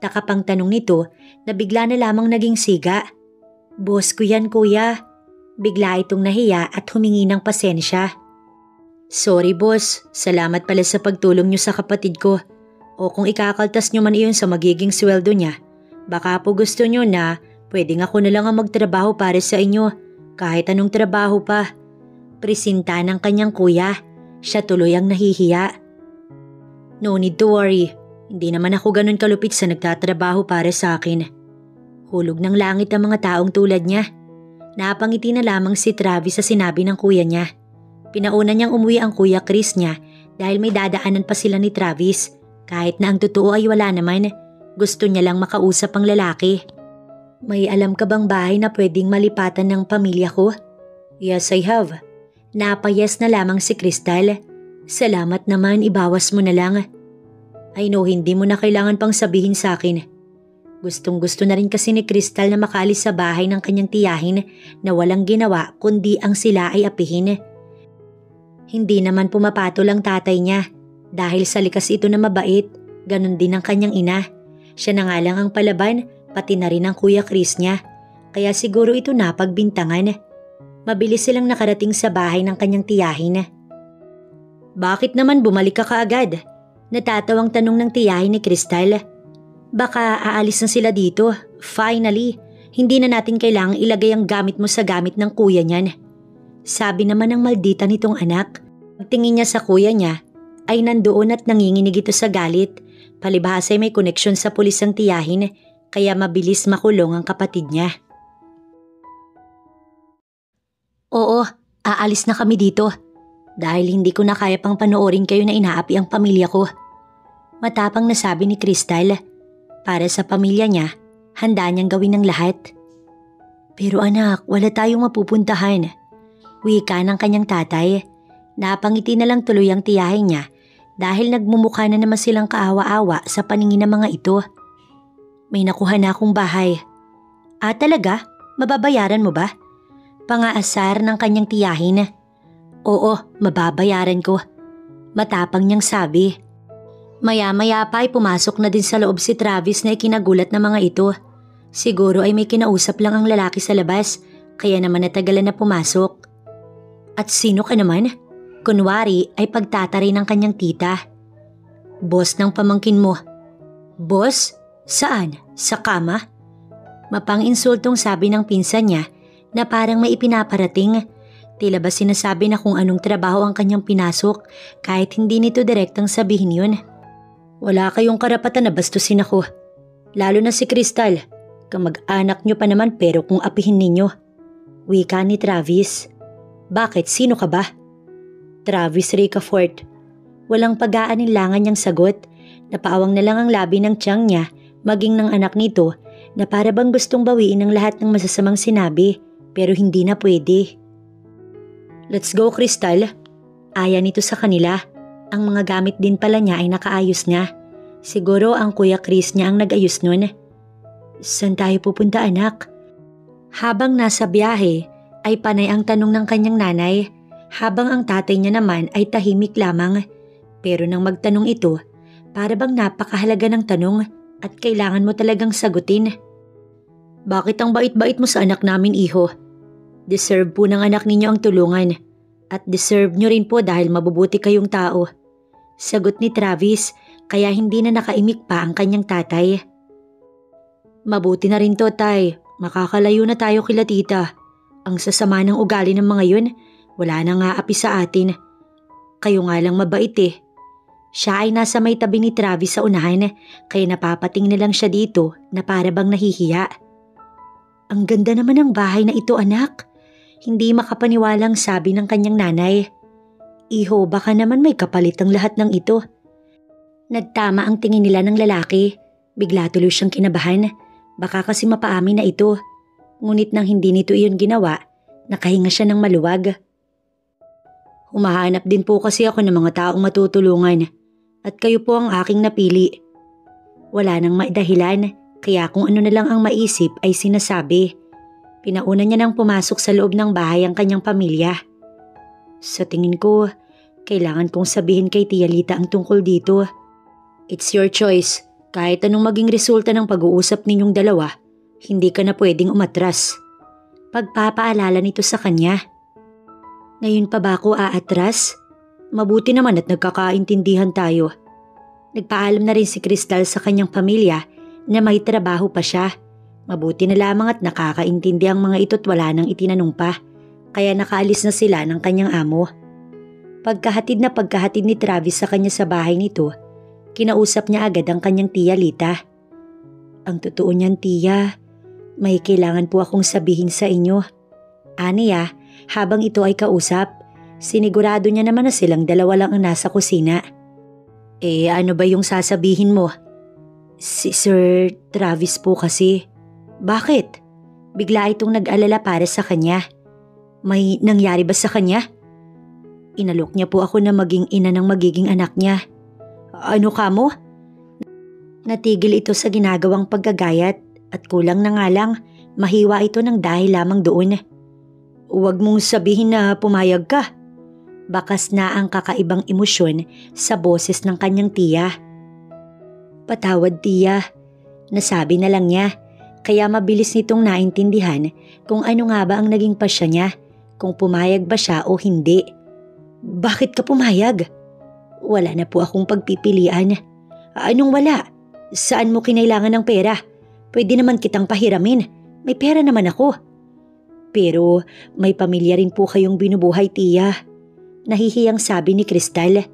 Takapang tanong nito na bigla na lamang naging siga. Boss ko yan kuya. Bigla itong nahiya at humingi ng pasensya. Sorry boss, salamat pala sa pagtulong niyo sa kapatid ko. O kung ikakaltas niyo man iyon sa magiging sweldo niya, baka po gusto niyo na pwedeng ako na lang ang magtrabaho para sa inyo kahit anong trabaho pa. Presinta ng kanyang kuya, siya tuloy ang nahihiya. No need to worry, Hindi naman ako ganun kalupit sa nagtatrabaho para sa akin. Hulog ng langit ang mga taong tulad niya. Napangiti na lamang si Travis sa sinabi ng kuya niya. Pinauna niyang umuwi ang Kuya Chris niya dahil may dadaanan pa sila ni Travis. Kahit na ang totoo ay wala naman, gusto niya lang makausap ang lalaki. May alam ka bang bahay na pwedeng malipatan ng pamilya ko? Yes, I have. Napayas na lamang si Crystal. Salamat naman, ibawas mo na lang. I know hindi mo na kailangan pang sabihin sa akin. Gustong gusto na rin kasi ni Crystal na makaalis sa bahay ng kanyang tiyahin na walang ginawa kundi ang sila ay apihin. Hindi naman pumapatol ang tatay niya dahil sa likas ito na mabait, ganun din ang kanyang ina. Siya na nga lang ang palaban, pati na rin ang Kuya Chris niya. Kaya siguro ito na pagbintangan. Mabilis silang nakarating sa bahay ng kanyang tiyahin. Bakit naman bumalik ka kaagad? Natatawang tanong ng tiyahin ni Crystal. Baka aalis na sila dito. Finally, hindi na natin kailangang ilagay ang gamit mo sa gamit ng kuya niyan. Sabi naman ng maldita nitong anak. Pagtingin niya sa kuya niya, ay nandoon at nanginginig ito sa galit. Palibhasa ay may koneksyon sa pulis ang tiyahin, kaya mabilis makulong ang kapatid niya. Oo, aalis na kami dito. Dahil hindi ko na kaya pang panoorin kayo na inaapi ang pamilya ko. Matapang na sabi ni Crystal. Para sa pamilya niya, handa niyang gawin ang lahat. Pero anak, wala tayong mapupuntahan. Wika ng kanyang tatay. Napangiti na lang tuloy ang tiyahin niya dahil nagmumukha na naman silang kaawa-awa sa paningin ng mga ito. May nakuha na akong bahay. Talaga? Mababayaran mo ba? Pangaasar ng kanyang tiyahin. Oo, mababayaran ko. Matapang niyang sabi. Maya-maya pa ay pumasok na din sa loob si Travis na ikinagulat ng mga ito. Siguro ay may kinausap lang ang lalaki sa labas, kaya naman natagalan na pumasok. At sino ka naman? Kunwari ay pagtatari ng kanyang tita. Boss ng pamangkin mo. Boss? Saan? Sa kama? Mapang-insultong sabi ng pinsan niya na parang may ipinaparating. Tila ba sinasabi na kung anong trabaho ang kanyang pinasok kahit hindi nito direktang sabihin yun. Wala kayong karapatan na bastusin ako. Lalo na si Crystal. Kamag-anak niyo pa naman pero kung apihin ninyo. Wika ni Travis. Bakit? Sino ka ba? Travis Ricafort. Walang pag-aaninlangan niyang sagot. Napaawang na lang ang labi ng tiyang niya maging ng anak nito na para bang gustong bawiin ang lahat ng masasamang sinabi pero hindi na pwede. Let's go, Crystal. Aya nito sa kanila. Ang mga gamit din pala niya ay nakaayos na. Siguro ang Kuya Chris niya ang nag-ayos nun. Saan tayo pupunta, anak? Habang nasa biyahe, ay panay ang tanong ng kanyang nanay, habang ang tatay niya naman ay tahimik lamang. Pero nang magtanong ito, para bang napakahalaga ng tanong at kailangan mo talagang sagutin. Bakit ang bait-bait mo sa anak namin, iho? Deserve po ng anak ninyo ang tulungan. At deserve nyo rin po dahil mabubuti kayong tao. Sagot ni Travis, kaya hindi na nakaimik pa ang kanyang tatay. Mabuti na rin to, tay. Makakalayo na tayo kila tita. Ang sasama ng ugali ng mga yun, wala na nga api sa atin. Kayo nga lang mabait eh. Siya ay nasa may tabi ni Travis sa unahan, kaya napapating na lang siya dito na para bang nahihiya. Ang ganda naman ng bahay na ito, anak. Hindi makapaniwalang sabi ng kanyang nanay. Iho, baka naman may kapalit ang lahat ng ito. Nagtama ang tingin nila ng lalaki. Bigla tuloy siyang kinabahan. Baka kasi mapaamin na ito. Ngunit nang hindi nito iyon ginawa, nakahinga siya ng maluwag. Humahanap din po kasi ako ng mga taong matutulungan. At kayo po ang aking napili. Wala nang maidahilan, kaya kung ano na lang ang maisip ay sinasabi. Pinauna niya nang pumasok sa loob ng bahay ang kanyang pamilya. Sa tingin ko, kailangan kong sabihin kay Tia Lita ang tungkol dito. It's your choice. Kahit anong maging resulta ng pag-uusap ninyong dalawa, hindi ka na pwedeng umatras. Pagpapaalala nito sa kanya. Ngayon pa ba ako aatras? Mabuti naman at nagkakaintindihan tayo. Nagpaalam na rin si Crystal sa kanyang pamilya na may trabaho pa siya. Mabuti na lamang at nakakaintindi ang mga ito't wala nang itinanong pa, kaya nakaalis na sila ng kanyang amo. Pagkahatid ni Travis sa kanya sa bahay nito, Kinausap niya agad ang kanyang tiya Lita. Ang totoo niyan tiya, may kailangan po akong sabihin sa inyo. Aniya, habang ito ay kausap, sinigurado niya naman na silang dalawa lang ang nasa kusina. Ano ba yung sasabihin mo? Si Sir Travis po kasi. Bakit? Bigla itong nag-alala para sa kanya. May nangyari ba sa kanya? Inalok niya po ako na maging ina ng magiging anak niya. Ano ka mo? Natigil ito sa ginagawang paggagayat at kulang na nga lang mahiwa ito ng dahil lamang doon. Huwag mong sabihin na pumayag ka. Bakas na ang kakaibang emosyon sa boses ng kanyang tiya. Patawad tiya, nasabi na lang niya, kaya mabilis nitong naintindihan kung ano nga ba ang naging pasya niya, kung pumayag ba siya o hindi. Bakit ka pumayag? Wala na po akong pagpipilian. Anong wala? Saan mo kinailangan ng pera? Pwede naman kitang pahiramin, may pera naman ako. Pero may pamilya rin po kayong binubuhay tiya. Nahihiyang sabi ni Crystal.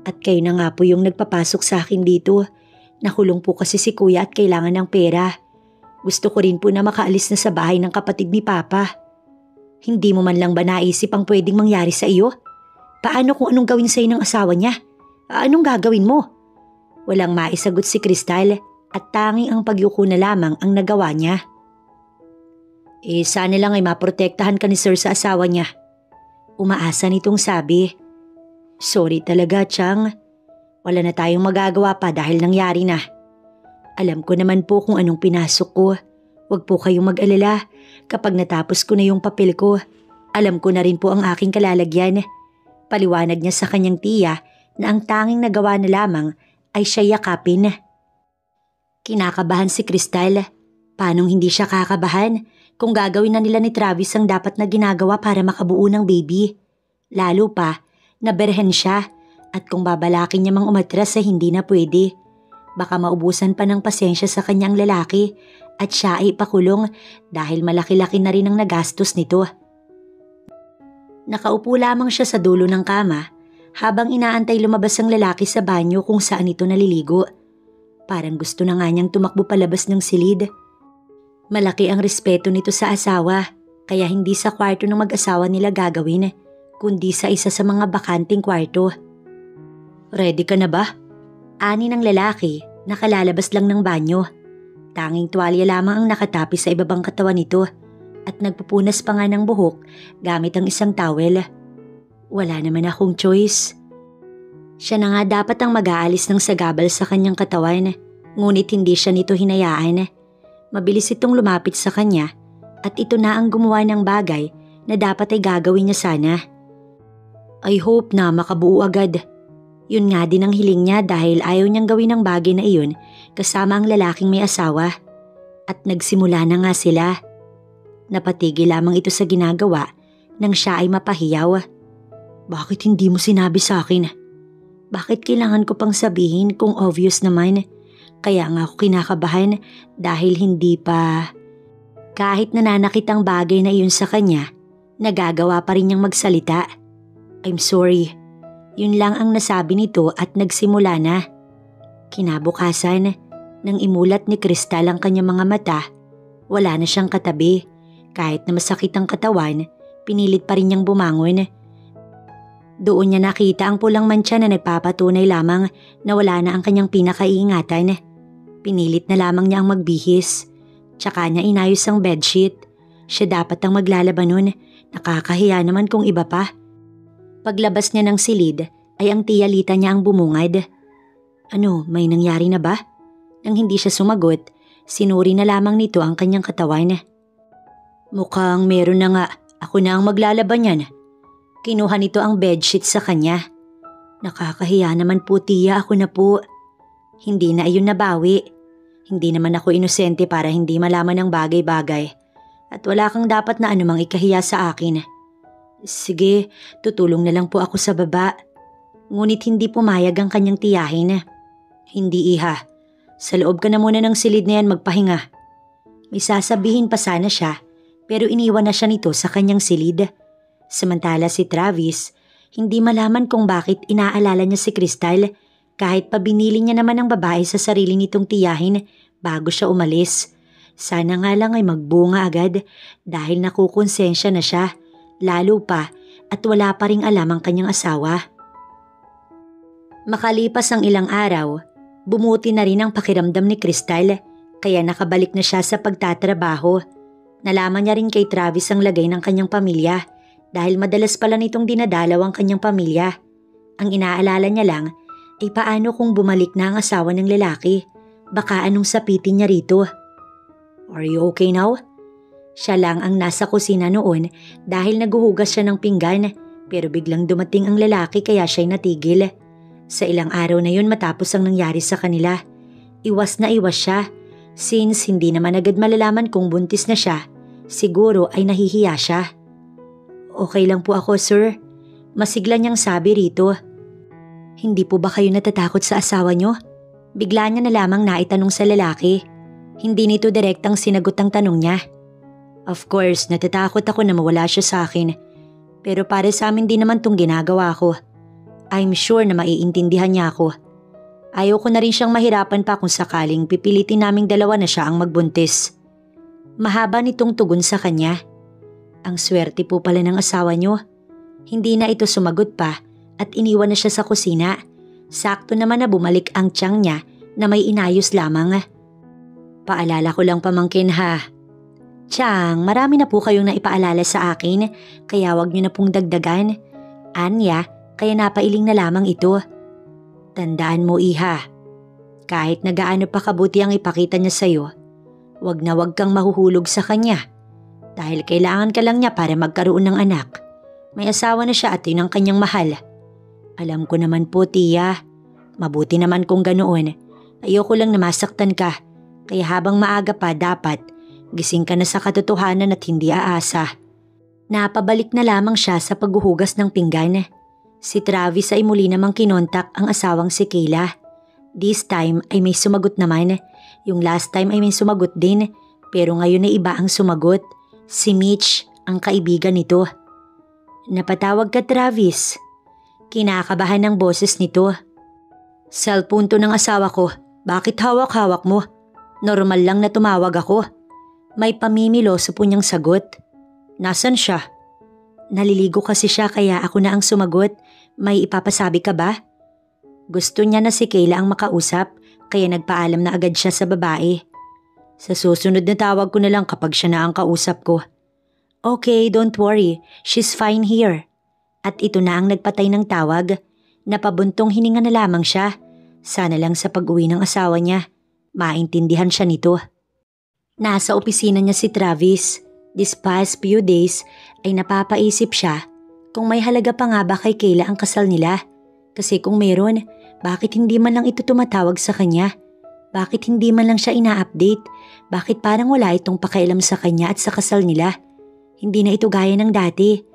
At kayo na nga po yung nagpapasok sa akin dito. Nakulong po kasi si kuya at kailangan ng pera. Gusto ko rin po na makaalis na sa bahay ng kapatid ni Papa. Hindi mo man lang ba naisip ang pwedeng mangyari sa iyo? Paano kung anong gawin sa'yo ng asawa niya? Anong gagawin mo? Walang maisagot si Crystal at tanging ang pagyuko na lamang ang nagawa niya. Sana lang ay maprotektahan ka ni Sir sa asawa niya. Umaasa nitong sabi. Sorry talaga, Chang. Wala na tayong magagawa pa dahil nangyari na. Alam ko naman po kung anong pinasok ko. Huwag po kayong mag-alala. Kapag natapos ko na yung papel ko, alam ko na rin po ang aking kalalagyan. Paliwanag niya sa kanyang tiya na ang tanging nagawa na lamang ay siya yakapin. Kinakabahan si Crystal. Paanong hindi siya kakabahan kung gagawin na nila ni Travis ang dapat na ginagawa para makabuo ng baby? Lalo pa, naberhen siya at kung babalakin niya mang umatras ay hindi na pwede. Baka maubusan pa ng pasensya sa kanyang lalaki at siya ay ipakulong dahil malaki-laki na rin ang nagastos nito. Nakaupo lamang siya sa dulo ng kama habang inaantay lumabas ang lalaki sa banyo kung saan ito naliligo. Parang gusto na nga niyang tumakbo palabas ng silid. Malaki ang respeto nito sa asawa kaya hindi sa kwarto ng mag-asawa nila gagawin kundi sa isa sa mga bakanting kwarto. Ready ka na ba? Ani ng lalaki, nakalalabas lang ng banyo. Tanging tuwalya lamang ang nakatapi sa ibabang katawan nito at nagpupunas pa nga ng buhok gamit ang isang towel. Wala naman akong choice. Siya na nga dapat ang mag-aalis ng sagabal sa kanyang katawan, ngunit hindi siya nito hinayaan. Mabilis itong lumapit sa kanya at ito na ang gumawa ng bagay na dapat ay gagawin niya sana. I hope na makabuo agad. Yun nga din ang hiling niya dahil ayaw niyang gawin ang bagay na iyon kasama ang lalaking may asawa. At nagsimula na nga sila. Napatigil lamang ito sa ginagawa nang siya ay mapahiyaw. Bakit hindi mo sinabi sa akin? Bakit kailangan ko pang sabihin kung obvious naman? Kaya nga ako kinakabahan dahil hindi pa... Kahit nananakit ang bagay na iyon sa kanya, nagagawa pa rin niyang magsalita. I'm sorry. Yun lang ang nasabi nito at nagsimula na. Kinabukasan, nang imulat ni Crystal ang kanyang mga mata, wala na siyang katabi. Kahit na masakit ang katawan, pinilit pa rin niyang bumangon. Doon niya nakita ang pulang mantsa na nagpapatunay lamang na wala na ang kanyang pinakaiingatan. Pinilit na lamang niya ang magbihis. Tsaka niya inayos ang bedsheet. Siya dapat ang maglalaban nun. Nakakahiya naman kung iba pa. Paglabas niya ng silid ay ang tiyalita niya ang bumungad. Ano, may nangyari na ba? Nang hindi siya sumagot, sinuri na lamang nito ang kanyang katawan. Mukhang meron na nga, ako na ang maglalaban yan. Kinuha nito ang bedsheet sa kanya. Nakakahiya naman po tiya, ako na po. Hindi na ayun nabawi. Hindi naman ako inosente para hindi malaman ng bagay-bagay. At wala kang dapat na anumang ikahiya sa akin. Sige, tutulong na lang po ako sa baba. Ngunit hindi pumayag ang kanyang tiyahin. Hindi iha. Sa loob ka na muna ng silid na yan magpahinga. May sasabihin pa sana siya pero iniwan na siya nito sa kanyang silid. Samantala si Travis, hindi malaman kung bakit inaalala niya si Crystal Kahit pa binili niya naman ng babae sa sarili nitong tiyahin bago siya umalis. Sana nga lang ay magbunga agad dahil nakukonsensya na siya, lalo pa at wala pa ring alam ang kanyang asawa. Makalipas ang ilang araw, bumuti na rin ang pakiramdam ni Crystal kaya nakabalik na siya sa pagtatrabaho. Nalaman niya rin kay Travis ang lagay ng kanyang pamilya dahil madalas pala nitong dinadalaw ang kanyang pamilya. Ang inaalala niya lang ay paano kung bumalik na ang asawa ng lalaki. Baka anong sapitin niya rito. "Are you okay now?" Siya lang ang nasa kusina noon dahil naguhugas siya ng pinggan pero biglang dumating ang lalaki kaya siya'y natigil. Sa ilang araw na yun matapos ang nangyari sa kanila, iwas na iwas siya. Since hindi naman agad malalaman kung buntis na siya, siguro ay nahihiya siya. "Okay lang po ako, sir." Masigla niyang sabi rito. "Hindi po ba kayo natatakot sa asawa niyo?" Bigla niya na lamang naitanong sa lalaki. Hindi nito direktang sinagot ang tanong niya. "Of course, natatakot ako na mawala siya sa akin. Pero para sa amin din naman tong ginagawa ko. I'm sure na maiintindihan niya ako. Ayaw ko na rin siyang mahirapan pa kung sakaling pipilitin naming dalawa na siya ang magbuntis." Mahaba nitong tugon sa kanya. Ang swerte po pala ng asawa niyo. Hindi na ito sumagot pa at iniwan na siya sa kusina. Sakto naman na bumalik ang tiyang niya na may inayos lamang. "Paalala ko lang pamangkin ha. Tiyang, marami na po kayong naipaalala sa akin kaya wag niyo na pong dagdagan. Anya, kaya napailing na lamang ito. Tandaan mo iha, kahit nagaano pa kabuti ang ipakita niya sa'yo, wag na wag kang mahuhulog sa kanya. Dahil kailangan ka lang niya para magkaroon ng anak. May asawa na siya at yun ang kanyang mahal. Alam ko naman po tiya, mabuti naman kung ganoon. Ayoko lang na masaktan ka, kaya habang maaga pa dapat gising ka na sa katotohanan at hindi aasa." Napabalik na lamang siya sa paghuhugas ng pinggan. Si Travis ay muli namang kinontak ang asawang si Kayla. This time ay may sumagot naman. Yung last time ay may sumagot din, pero ngayon ay iba ang sumagot. Si Mitch, ang kaibigan nito. "Napatawag ka, Travis?" Kinakabahan ng boses nito. "Cellphone to ng asawa ko. Bakit hawak-hawak mo? Normal lang na tumawag ako." May pamimiloso po niyang sagot. "Nasaan siya?" "Naliligo kasi siya kaya ako na ang sumagot. May ipapasabi ka ba?" Gusto niya na si Kayla ang makausap kaya nagpaalam na agad siya sa babae. "Sa susunod na tawag ko na lang kapag siya na ang kausap ko." "Okay, don't worry. She's fine here." At ito na ang nagpatay ng tawag. Napabuntong hininga na lamang siya. Sana lang sa pag-uwi ng asawa niya, maintindihan siya nito. Nasa opisina niya si Travis. This past few days ay napapaisip siya kung may halaga pa nga ba kay Kayla ang kasal nila. Kasi kung meron, bakit hindi man lang ito tumatawag sa kanya? Bakit hindi man lang siya ina-update? Bakit parang wala itong pakialam sa kanya at sa kasal nila? Hindi na ito gaya ng dati.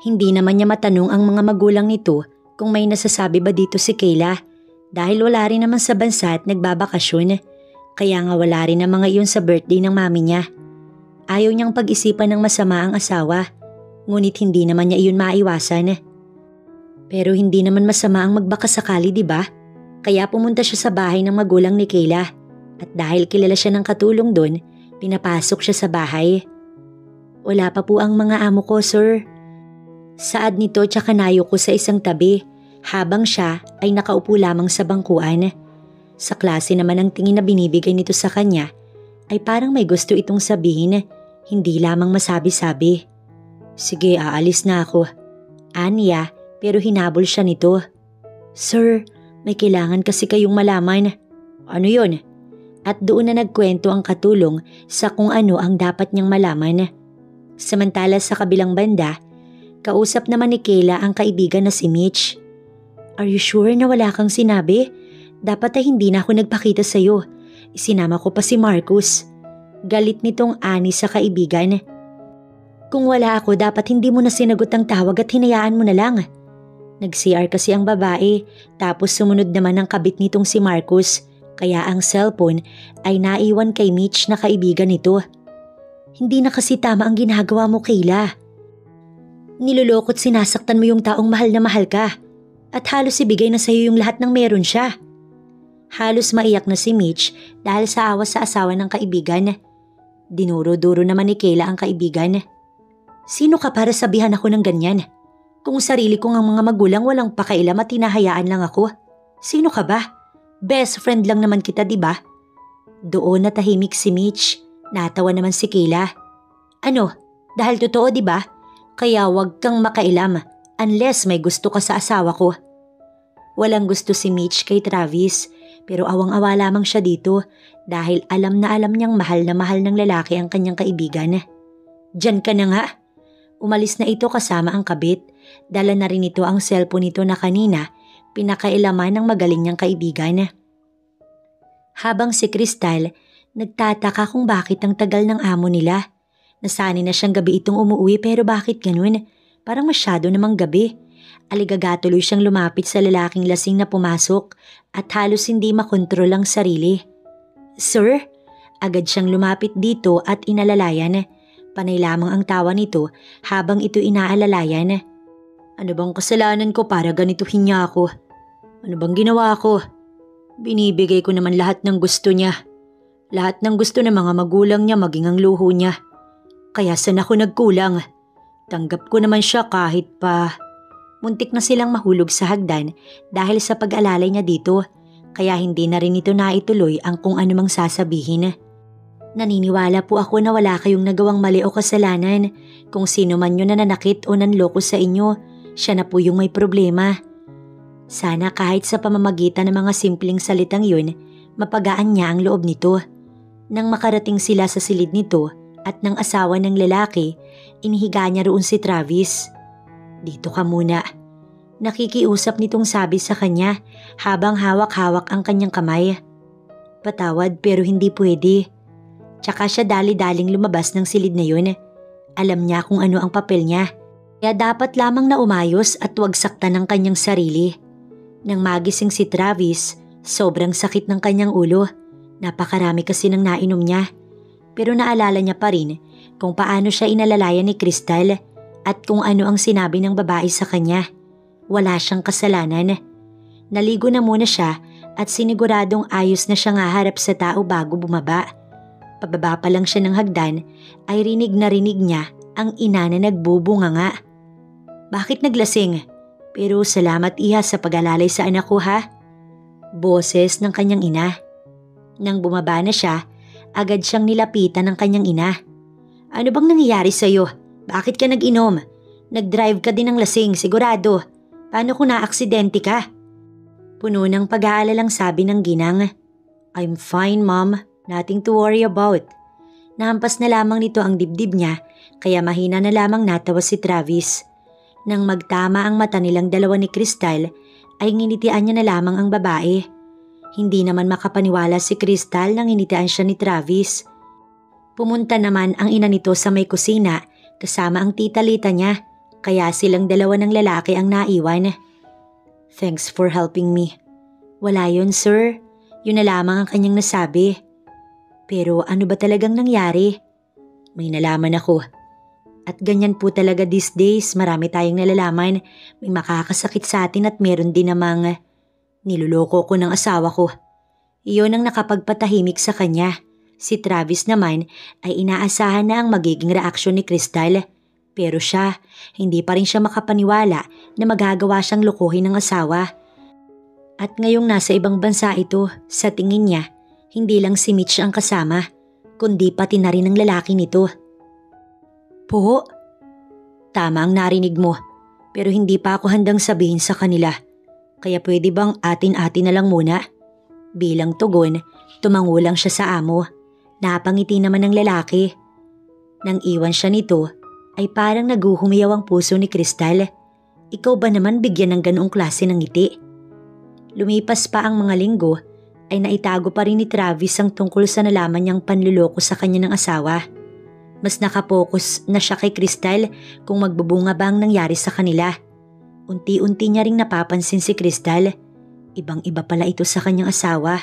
Hindi naman niya matanong ang mga magulang nito kung may nasasabi ba dito si Kayla dahil wala rin naman sa bansa at nagbabakasyon. Kaya nga wala rin ang mga iyon sa birthday ng mami niya. Ayaw niyang pag-isipan ng masama ang asawa, ngunit hindi naman niya iyon maiwasan. Pero hindi naman masama ang magbakasakali, di ba? Kaya pumunta siya sa bahay ng magulang ni Kayla at dahil kilala siya ng katulong doon, pinapasok siya sa bahay. "Wala pa po ang mga amo ko, sir." Saad nito tsaka nayo ko sa isang tabi habang siya ay nakaupo lamang sa bangkuan. Sa klase naman ang tingin na binibigay nito sa kanya ay parang may gusto itong sabihin, hindi lamang masabi-sabi. "Sige, aalis na ako." Aniya, pero hinabol siya nito. "Sir, may kailangan kasi kayong malaman." "Ano yun?" At doon na nagkwento ang katulong sa kung ano ang dapat niyang malaman. Samantala sa kabilang banda, kausap naman ni Kayla ang kaibigan na si Mitch. "Are you sure na wala kang sinabi? Dapat ay hindi na ako nagpakita sa'yo. Isinama ko pa si Marcus." Galit nitong ani sa kaibigan. "Kung wala ako dapat hindi mo na sinagot ang tawag at hinayaan mo na lang." Nag-CR kasi ang babae tapos sumunod naman ang kabit nitong si Marcus kaya ang cellphone ay naiwan kay Mitch na kaibigan nito. "Hindi na kasi tama ang ginagawa mo, Kayla. Nilolokot sinasaktan mo yung taong mahal na mahal ka. At halos ibigay na sa'yo yung lahat ng meron siya. Halos maiyak na si Mitch dahil sa awa sa asawa ng kaibigan. Dinuro-duro naman ni Kayla ang kaibigan. Sino ka para sabihan ako ng ganyan? Kung sarili ko ang mga magulang walang pakailam at hinahayaan lang ako. Sino ka ba? Best friend lang naman kita, di ba? Doon natahimik si Mitch. Natawa naman si Kayla. Ano? Dahil totoo, di ba? Kaya wag kang makailam unless may gusto ka sa asawa ko. Walang gusto si Mitch kay Travis pero awang-awa lamang siya dito dahil alam na alam niyang mahal na mahal ng lalaki ang kanyang kaibigan. Diyan ka na nga. Umalis na ito kasama ang kabit. Dala na rin ito ang cellphone nito na kanina pinakailaman ng magaling niyang kaibigan. Habang si Crystal nagtataka kung bakit ang tagal ng amo nila. Nasanay na siyang gabi itong umuwi pero bakit ganun? Parang masyado namang gabi. Aligagatuloy siyang lumapit sa lalaking lasing na pumasok at halos hindi makontrol ang sarili. Sir? Agad siyang lumapit dito at inalalayan. Panay lamang ang tawa nito habang ito inaalalayan. Ano bang kasalanan ko para ganituhin niya ako? Ano bang ginawa ko? Binibigay ko naman lahat ng gusto niya. Lahat ng gusto ng mga magulang niya maging ang luho niya. Kaya saan ako nagkulang? Tanggap ko naman siya kahit pa... Muntik na silang mahulog sa hagdan dahil sa pag-alalay niya dito. Kaya hindi na rin ito naituloy ang kung anumang sasabihin. Naniniwala po ako na wala kayong nagawang mali o kasalanan. Kung sino man yun na nanakit o nanloko sa inyo, siya na po yung may problema. Sana kahit sa pamamagitan ng mga simpleng salitang yun, mapagaan niya ang loob nito. Nang makarating sila sa silid nito, at ng asawa ng lalaki, inihiga niya roon si Travis. Dito ka muna. Nakikiusap nitong sabi sa kanya habang hawak-hawak ang kanyang kamay. Patawad pero hindi pwede. Tsaka siya dali-daling lumabas ng silid na yun. Alam niya kung ano ang papel niya. Kaya dapat lamang na umayos at huwag saktan ng kanyang sarili. Nang magising si Travis, sobrang sakit ng kanyang ulo. Napakarami kasi ng nainom niya. Pero naalala niya pa rin kung paano siya inalalayan ni Crystal at kung ano ang sinabi ng babae sa kanya. Wala siyang kasalanan. Naligo na muna siya at siniguradong ayos na siya haharap sa tao bago bumaba. Pababa pa lang siya ng hagdan ay rinig na rinig niya ang ina na nagbubunganga. Bakit naglasing? Pero salamat iha sa pag-alalay sa anak ko ha. Boses ng kanyang ina. Nang bumaba na siya, agad siyang nilapitan ng kanyang ina. Ano bang nangyayari sa'yo? Bakit ka nag-inom? Nag-drive ka din ng lasing, sigurado. Paano kung naaksidente ka? Puno ng pag-aalalang sabi ng ginang. I'm fine, Mom. Nothing to worry about. Nahampas na lamang nito ang dibdib niya, kaya mahina na lamang natawa si Travis. Nang magtama ang mata nilang dalawa ni Crystal, ay nginitian niya na lamang ang babae. Hindi naman makapaniwala si Crystal nang initian siya ni Travis. Pumunta naman ang ina nito sa may kusina kasama ang tita-lita niya, kaya silang dalawa ng lalaki ang naiwan. Thanks for helping me. Wala yun, sir. Yun na lamang ang kanyang nasabi. Pero ano ba talagang nangyari? May nalaman ako. At ganyan po talaga these days, marami tayong nalalaman. May makakasakit sa atin at meron din namang... Niloloko ko ng asawa ko. Iyon ang nakapagpatahimik sa kanya. Si Travis naman ay inaasahan na ang magiging reaksyon ni Crystal. Pero siya, hindi pa rin siya makapaniwala na magagawa siyang lokohin ng asawa. At ngayong nasa ibang bansa ito, sa tingin niya, hindi lang si Mitch ang kasama, kundi pati na rin ang lalaki nito. Po? Tama ang narinig mo, pero hindi pa ako handang sabihin sa kanila. Kaya pwede bang atin-atin na lang muna? Bilang tugon, tumangulang siya sa amo. Napangiti naman ng lalaki. Nang iwan siya nito, ay parang naguhumiyaw ang puso ni Crystal. Ikaw ba naman bigyan ng ganoong klase ng ngiti? Lumipas pa ang mga linggo, ay naitago pa rin ni Travis ang tungkol sa nalaman niyang panluloko sa kanya ng asawa. Mas nakapokus na siya kay Crystal kung magbubunga ba ang nangyari sa kanila. Unti-unti niya ring napapansin si Crystal. Ibang-iba pala ito sa kanyang asawa.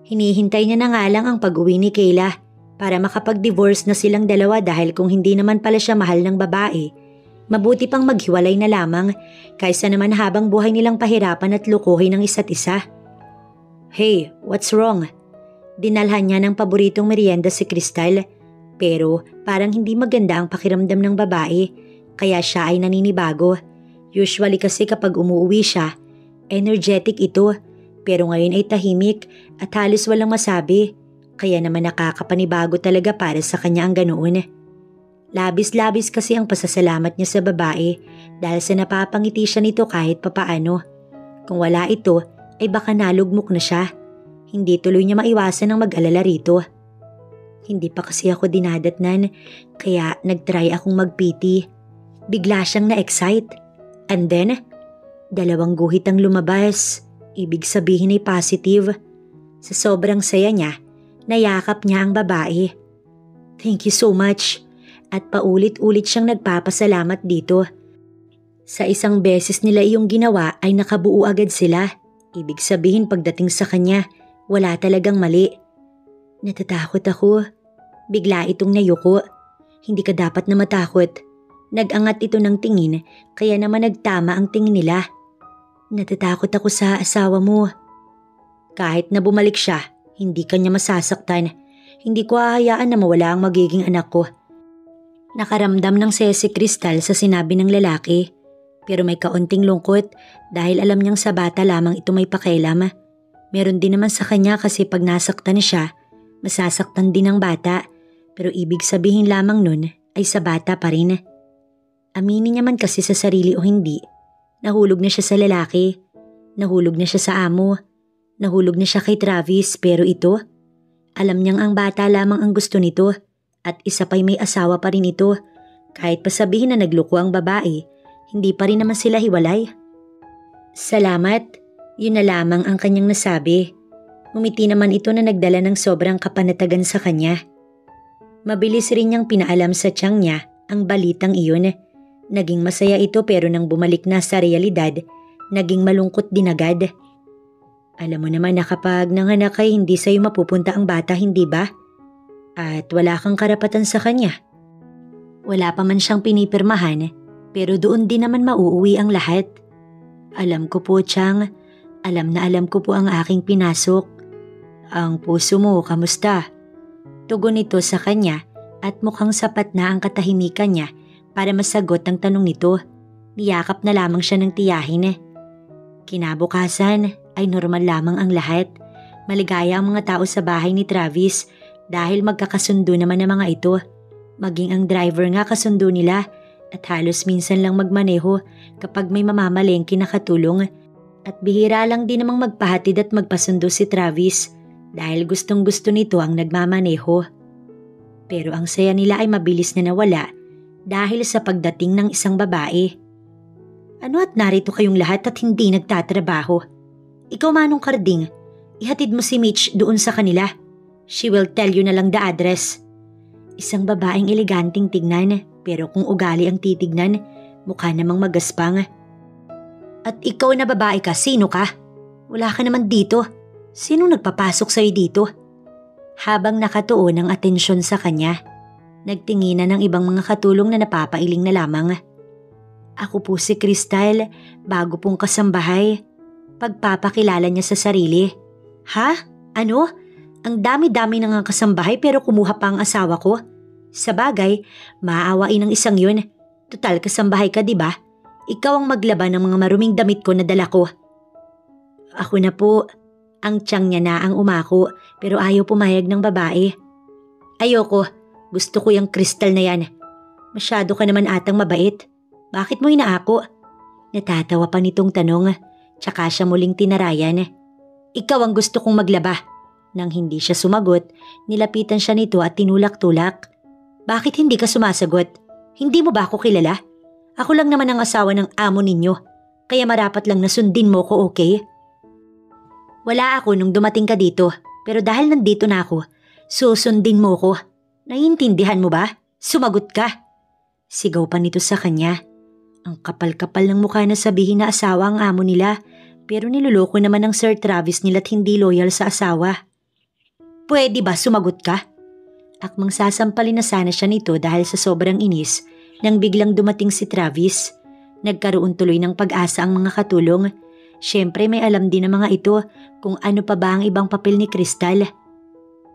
Hinihintay niya na nga lang ang pag-uwi ni Kayla para makapag-divorce na silang dalawa dahil kung hindi naman pala siya mahal ng babae, Mabuti pang maghiwalay na lamang kaysa naman habang buhay nilang pahirapan at lukuhin ng isa't isa. Hey, what's wrong? Dinalhan niya ng paboritong merienda si Crystal pero parang hindi maganda ang pakiramdam ng babae kaya siya ay naninibago. Usually kasi kapag umuwi siya, energetic ito pero ngayon ay tahimik at halos walang masabi kaya naman nakakapanibago talaga para sa kanya ang ganoon. Labis-labis kasi ang pasasalamat niya sa babae dahil sa napapangiti siya nito kahit papaano. Kung wala ito ay baka nalugmok na siya. Hindi tuloy niya maiwasan ang mag-alala rito. Hindi pa kasi ako dinadatnan kaya nagtry akong magpiti. Bigla siyang na-excite. And then, 2 guhit ang lumabas. Ibig sabihin ay positive. Sa sobrang saya niya, nayakap niya ang babae. Thank you so much. At paulit-ulit siyang nagpapasalamat dito. Sa isang beses nila iyong ginawa ay nakabuo agad sila. Ibig sabihin pagdating sa kanya, wala talagang mali. Natatakot ako. Bigla itong nayuko. Hindi ka dapat na matakot. Nag-angat ito ng tingin kaya naman nagtama ang tingin nila. Natatakot ako sa asawa mo. Kahit na bumalik siya, hindi kanya masasaktan. Hindi ko hahayaan na mawala ang magiging anak ko. Nakaramdam ng si Crystal sa sinabi ng lalaki pero may kaunting lungkot dahil alam niyang sa bata lamang ito may pakialam. Meron din naman sa kanya kasi pag nasaktan siya, masasaktan din ang bata pero ibig sabihin lamang nun ay sa bata pa rin. Aminin niya man kasi sa sarili o hindi, nahulog na siya sa lalaki, nahulog na siya sa amo, nahulog na siya kay Travis pero ito, alam niyang ang bata lamang ang gusto nito. At isa pa'y may asawa pa rin ito. Kahit pa sabihin na nagluko ang babae, hindi pa rin naman sila hiwalay. Salamat, yun na lamang ang kanyang nasabi. Ngumiti naman ito na nagdala ng sobrang kapanatagan sa kanya. Mabilis rin niyang pinaalam sa tiyang niya ang balitang iyon. Naging masaya ito pero nang bumalik na sa realidad, naging malungkot din agad. Alam mo naman na kapag nanganak ay hindi sa'yo mapupunta ang bata, hindi ba? At wala kang karapatan sa kanya. Wala pa man siyang pinipirmahan, pero doon din naman mauuwi ang lahat. Alam ko po, Chang. Alam na alam ko po ang aking pinasok. Ang puso mo, kamusta? Tugon nito sa kanya at mukhang sapat na ang katahimikan niya para masagot ang tanong nito. Niyakap na lamang siya ng tiyahin. Kinabukasan ay normal lamang ang lahat. Maligaya ang mga tao sa bahay ni Travis dahil magkakasundo naman ang mga ito. Maging ang driver nga kasundo nila at halos minsan lang magmaneho kapag may mamamalengke na katulong. At bihira lang din namang magpahatid at magpasundo si Travis dahil gustong gusto nito ang nagmamaneho. Pero ang saya nila ay mabilis na nawala dahil sa pagdating ng isang babae. Ano at narito kayong lahat at hindi nagtatrabaho? Ikaw Manong Karding, ihatid mo si Mitch doon sa kanila. She will tell you na lang the address. Isang babaeng eleganting tignan pero kung ugali ang titignan, mukha namang magaspang. At ikaw na babae ka, sino ka? Wala ka naman dito. Sino nagpapasok sa'yo dito? Habang nakatuon ang atensyon sa kanya, nagtinginan ng ibang mga katulong na napapailing na lamang. Ako po si Crystal, bago pong kasambahay. Pagpapakilala niya sa sarili. Ha? Ano? Ang dami-dami ng kasambahay pero kumuha pa ang asawa ko. Sa bagay, maaawain ang isang yun. Tutal kasambahay ka, diba? Ikaw ang maglaban ng mga maruming damit ko na dala ko. Ako na po. Ang tiyang niya na ang umako pero ayaw pumayag ng babae. Ayoko. Gusto ko yung Crystal na yan. Masyado ka naman atang mabait. Bakit mo inaako? Natatawa pa nitong tanong. Tsaka siya muling tinarayan. Ikaw ang gusto kong maglaba. Nang hindi siya sumagot, nilapitan siya nito at tinulak-tulak. Bakit hindi ka sumasagot? Hindi mo ba ako kilala? Ako lang naman ang asawa ng amo ninyo. Kaya marapat lang na sundin mo ko, okay? Wala ako nung dumating ka dito. Pero dahil nandito na ako, susundin mo ko. Naiintindihan mo ba? Sumagot ka. Sigaw pa nito sa kanya. Ang kapal-kapal ng mukha na sabihin na asawa ang amo nila. Pero niloloko naman ng Sir Travis nila't hindi loyal sa asawa. Pwede ba sumagot ka? Akmang sasampalin na sana siya nito dahil sa sobrang inis, Nang biglang dumating si Travis, nagkaroon tuloy ng pag-asa ang mga katulong. Siyempre may alam din ng mga ito kung ano pa ba ang ibang papel ni Crystal.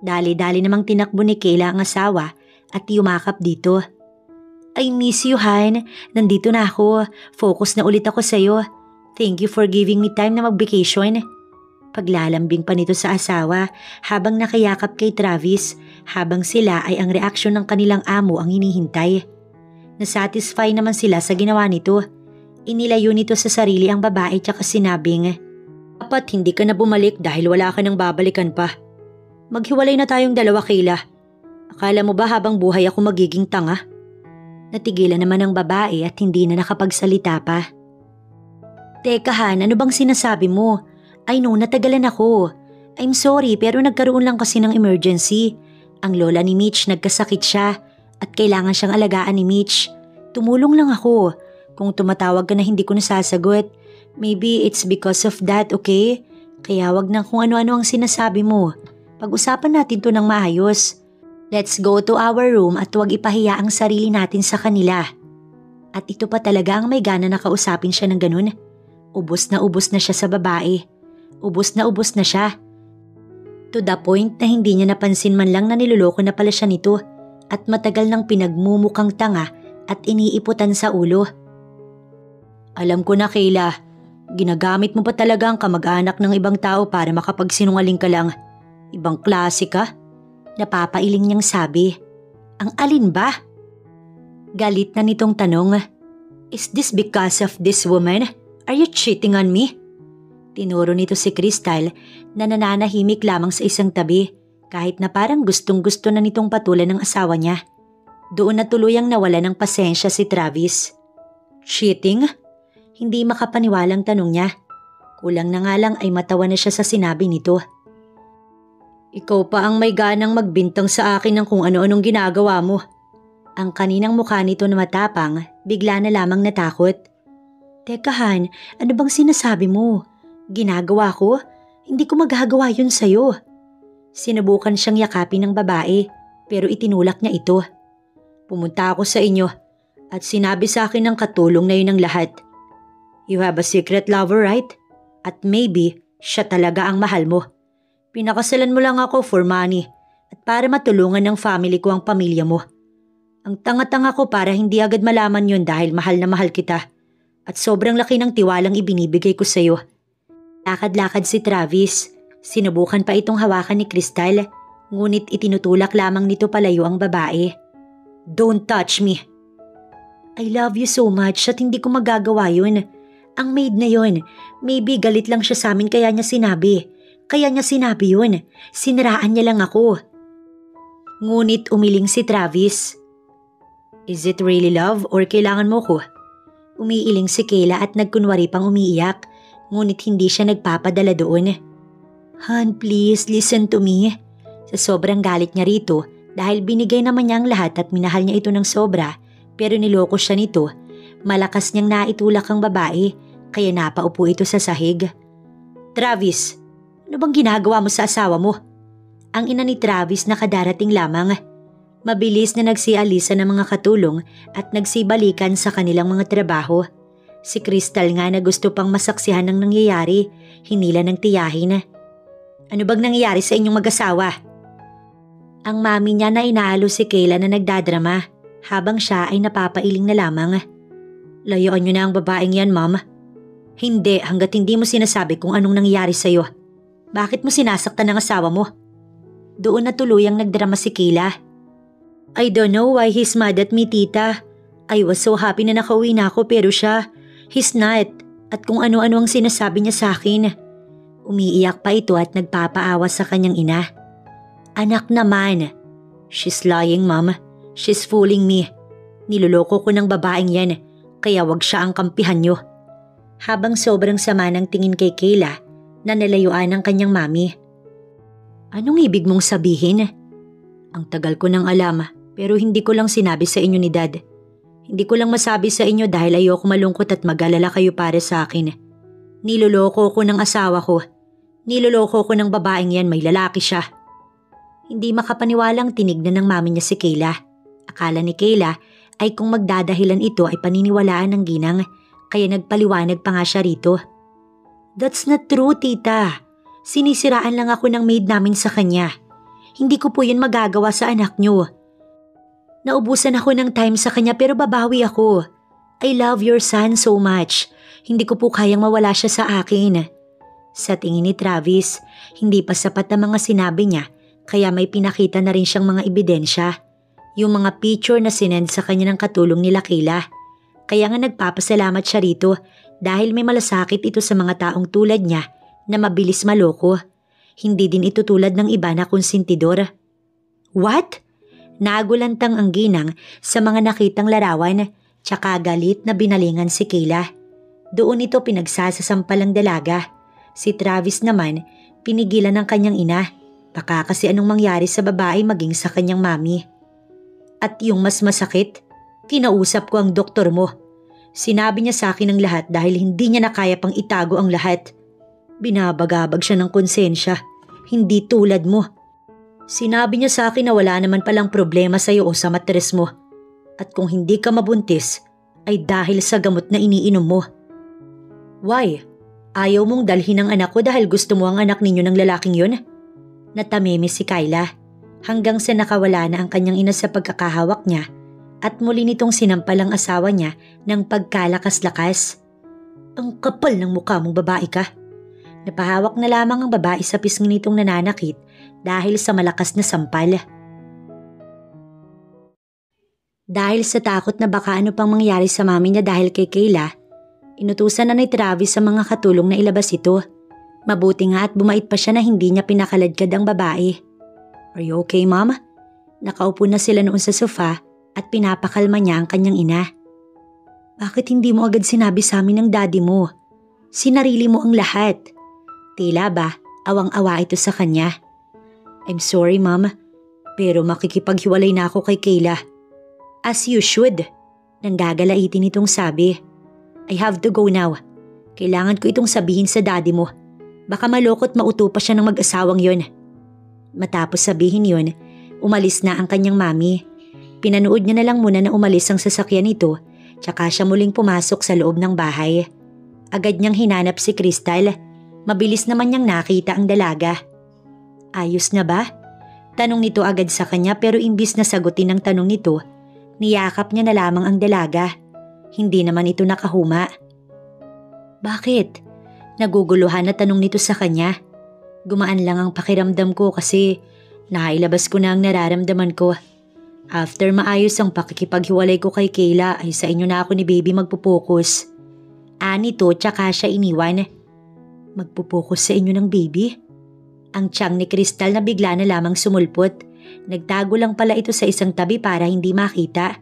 Dali-dali namang tinakbo ni Kayla ang asawa at yumakap dito. I miss you, Han. Nandito na ako. Focus na ulit ako sa'yo. Thank you for giving me time na mag-vacation. Paglalambing pa nito sa asawa habang nakayakap kay Travis habang sila ay ang reaksyon ng kanilang amo ang hinihintay. Nasatisfy naman sila sa ginawa nito. Inilayo nito sa sarili ang babae tsaka sinabing, dapat hindi ka na bumalik dahil wala ka nang babalikan pa. Maghiwalay na tayong dalawa, Kayla. Akala mo ba habang buhay ako magiging tanga? Natigilan naman ang babae at hindi na nakapagsalita pa. Teka Han, ano bang sinasabi mo? I know natagalan ako. I'm sorry pero nagkaroon lang kasi ng emergency. Ang lola ni Mitch nagkasakit siya at kailangan siyang alagaan ni Mitch. Tumulong lang ako. Kung tumatawag ka na hindi ko nasasagot, maybe it's because of that, okay? Kaya wag na kung ano-ano ang sinasabi mo. Pag-usapan natin to ng maayos. Let's go to our room at huwag ipahiya ang sarili natin sa kanila. At ito pa talaga ang may gana na kausapin siya ng ganun. Ubos na siya sa babae. Ubos na siya. To the point na hindi niya napansin man lang na niloloko na pala siya nito at matagal nang pinagmumukhang tanga at iniiputan sa ulo. Alam ko na, Kayla. Ginagamit mo pa talaga ang kamag-anak ng ibang tao para makapagsinungaling ka lang. Ibang klase ka. Napapailing niyang sabi. Ang alin ba? Galit na nitong tanong. Is this because of this woman? Are you cheating on me? Tinuro nito si Crystal na nananahimik lamang sa isang tabi kahit na parang gustong-gusto na nitong patulan ng asawa niya. Doon na tuluyang nawala ng pasensya si Travis. Cheating? Hindi makapaniwalang tanong niya. Kulang na nga lang ay matawa na siya sa sinabi nito. Ikaw pa ang may ganang magbintang sa akin ng kung ano-anong ginagawa mo. Ang kaninang mukha nito na matapang, bigla na lamang natakot. Teka Han, ano bang sinasabi mo? Ginagawa ko? Hindi ko magagawa yun sa'yo. Sinubukan siyang yakapin ng babae pero itinulak niya ito. Pumunta ako sa inyo at sinabi sa akin ng katulong na yun ang lahat. You have a secret lover, right? At maybe siya talaga ang mahal mo. Pinakasalan mo lang ako for money at para matulungan ng family ko ang pamilya mo. Ang tanga-tanga ko para hindi agad malaman yun dahil mahal na mahal kita. At sobrang laki ng tiwalang ibinibigay ko sa'yo. Lakad-lakad si Travis. Sinubukan pa itong hawakan ni Crystal, ngunit itinutulak lamang nito palayo ang babae. Don't touch me. I love you so much at hindi ko magagawa yun. Ang maid na yun, maybe galit lang siya sa amin kaya niya sinabi. Kaya niya sinabi yun. Siniraan niya lang ako. Ngunit umiling si Travis. Is it really love or kailangan mo ko? Umiiling si Kayla at nagkunwari pang umiiyak, ngunit hindi siya nagpapadala doon. Han, please listen to me. Sa sobrang galit niya rito dahil binigay naman niya ang lahat at minahal niya ito ng sobra pero niloko siya nito, malakas niyang naitulak ang babae kaya napaupo ito sa sahig. Travis, ano bang ginagawa mo sa asawa mo? Ang ina ni Travis nakadarating lamang. Mabilis na nagsialisa ng mga katulong at nagsibalikan sa kanilang mga trabaho. Si Crystal nga na gusto pang masaksihan ng nangyayari, hinila ng tiyahin. Ano bang nangyayari sa inyong mag-asawa? Ang mami niya na inaalo si Kayla na nagdadrama habang siya ay napapailing na lamang. Layuan niyo na ang babaeng yan, ma'am. Hindi hanggat hindi mo sinasabi kung anong nangyayari sa'yo. Bakit mo sinasaktan ng asawa mo? Doon na tuluyang nagdrama si Kayla. I don't know why he's mad at me, tita. I was so happy na nakauwi na ako pero siya, he's not. At kung ano-ano ang sinasabi niya sa akin. Umiiyak pa ito at nagpapaawa sa kanyang ina. Anak naman. She's lying, mom. She's fooling me. Niloloko ko ng babaeng yan, kaya wag siya ang kampihan niyo. Habang sobrang sama ng tingin kay Kayla, na nalayuan ng kanyang mami. Anong ibig mong sabihin? Ang tagal ko nang alam, pero hindi ko lang sinabi sa inyo ni Dad. Hindi ko lang masabi sa inyo dahil ayoko malungkot at mag-alala kayo para sa akin. Niloloko ko ng asawa ko. Niloloko ko ng babaeng yan, may lalaki siya. Hindi makapaniwalang tinignan ng mami niya si Kayla. Akala ni Kayla ay kung magdadahilan ito ay paniniwalaan ng ginang, kaya nagpaliwanag pa nga siya rito. That's not true, tita. Sinisiraan lang ako ng maid namin sa kanya. Hindi ko po yun magagawa sa anak niyo. Naubusan ako ng time sa kanya pero babawi ako. I love your son so much. Hindi ko po kayang mawala siya sa akin. Sa tingin ni Travis, hindi pa sapat ang mga sinabi niya kaya may pinakita na rin siyang mga ebidensya. Yung mga picture na sinend sa kanya ng katulong nila Kayla. Kaya nga nagpapasalamat siya rito dahil may malasakit ito sa mga taong tulad niya na mabilis maloko. Hindi din ito tulad ng iba na konsentidor. What? Nagulantang ang ginang sa mga nakitang larawan tsaka galit na binalingan si Kayla. Doon ito pinagsasasampalang dalaga. Si Travis naman pinigilan ng kanyang ina. Baka kasi anong mangyari sa babae maging sa kanyang mami. At yung mas masakit, kinausap ko ang doktor mo. Sinabi niya sa akin ang lahat dahil hindi niya na kaya pang itago ang lahat. Binabagabag siya ng konsensya, hindi tulad mo. Sinabi niya sa akin na wala naman palang problema sa iyo o sa matres mo. At kung hindi ka mabuntis, ay dahil sa gamot na iniinom mo. Why? Ayaw mong dalhin ang anak ko dahil gusto mo ang anak ninyo ng lalaking yun? Natameme si Kayla. Hanggang sa nakawala na ang kanyang ina sa pagkakahawak niya at muli nitong sinampal ang asawa niya ng pagkalakas-lakas. Ang kapal ng mukha mong babae ka. Napahawak na lamang ang babae sa pisngi nitong nananakit dahil sa malakas na sampal. Dahil sa takot na baka ano pang mangyari sa mami niya dahil kay Kayla, inutusan na ni Travis sa mga katulong na ilabas ito. Mabuti nga at bumait pa siya na hindi niya pinakaladkad ang babae. Are you okay, Mom? Nakaupo na sila noon sa sofa at pinapakalma niya ang kanyang ina. Bakit hindi mo agad sinabi sa amin ng daddy mo? Sinarili mo ang lahat. Tila ba, awang-awa ito sa kanya. I'm sorry, Mom, pero makikipaghiwalay na ako kay Kayla. As you should. Nanggagalaitin itong sabi. I have to go now. Kailangan ko itong sabihin sa daddy mo. Baka malokot mauto pa siya ng mag-asawang yon. Matapos sabihin yun, umalis na ang kanyang mami. Pinanood niya na lang muna na umalis ang sasakyan nito, tsaka siya muling pumasok sa loob ng bahay. Agad niyang hinanap si Crystal. Mabilis naman niyang nakita ang dalaga. Ayos na ba? Tanong nito agad sa kanya pero imbis na sagutin ang tanong nito, niyakap niya na lamang ang dalaga. Hindi naman ito nakahuma. Bakit? Naguguluhan na tanong nito sa kanya. Gumaan lang ang pakiramdam ko kasi nailabas ko na ang nararamdaman ko. After maayos ang pakikipaghiwalay ko kay Kayla ay sa inyo na ako ni baby magpupokus. Nito tsaka siya iniwan. Magpupokus sa inyo ng baby? Ang tiyang ni Crystal na bigla na lamang sumulpot. Nagtago lang pala ito sa isang tabi para hindi makita.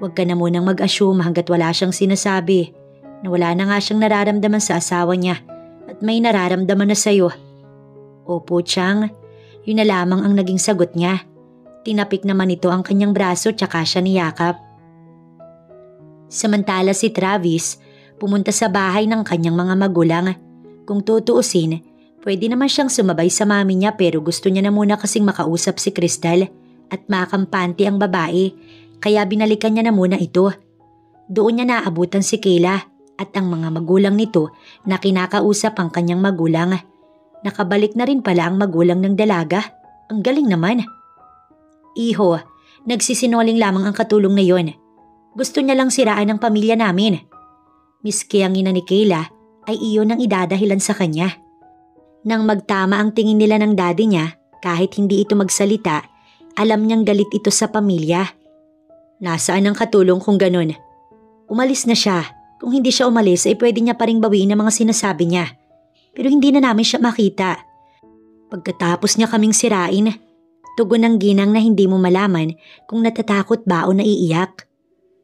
Huwag ka na munang mag-assume hanggat wala siyang sinasabi. Na wala na nga siyang nararamdaman sa asawa niya at may nararamdaman na sa'yo. Opo, Chang. Yun na lamang ang naging sagot niya. Tinapik naman ito ang kanyang braso tsaka siya niyakap. Samantala si Travis, pumunta sa bahay ng kanyang mga magulang. Kung tutuusin, pwede naman siyang sumabay sa mami niya pero gusto niya na muna kasing makausap si Crystal at makampante ang babae kaya binalikan niya na muna ito. Doon niya naabutan si Kayla at ang mga magulang nito na kinakausap ang kanyang magulang. Nakabalik na rin pala ang magulang ng dalaga. Ang galing naman. Iho, nagsisinungaling lamang ang katulong na yon. Gusto niya lang siraan ang pamilya namin. Miski ang ina ni Kayla ay iyon ang idadahilan sa kanya. Nang magtama ang tingin nila ng daddy niya, kahit hindi ito magsalita, alam niyang galit ito sa pamilya. Nasaan ang katulong kung ganun? Umalis na siya. Kung hindi siya umalis ay pwede niya pa ring bawiin ang mga sinasabi niya. Pero hindi na namin siya makita. Pagkatapos niya kaming sirain, tugon ng ginang na hindi mo malaman kung natatakot ba o naiiyak.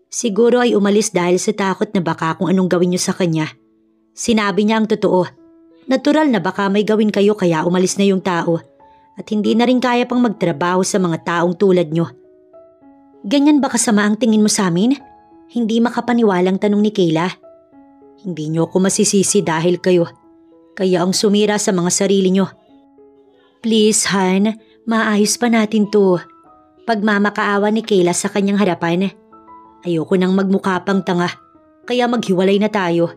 Siguro ay umalis dahil sa takot na baka kung anong gawin niyo sa kanya. Sinabi niya ang totoo. Natural na baka may gawin kayo kaya umalis na yung tao at hindi na rin kaya pang magtrabaho sa mga taong tulad niyo. Ganyan ba kasama ang tingin mo sa amin? Hindi makapaniwalang tanong ni Kayla. Hindi niyo ako masisisi dahil kayo. Kaya ang sumira sa mga sarili niyo. Please, Han, maayos pa natin to. Pagmamakaawa ni Kayla sa kanyang harapan. Ayoko nang magmukha pang tanga, kaya maghiwalay na tayo.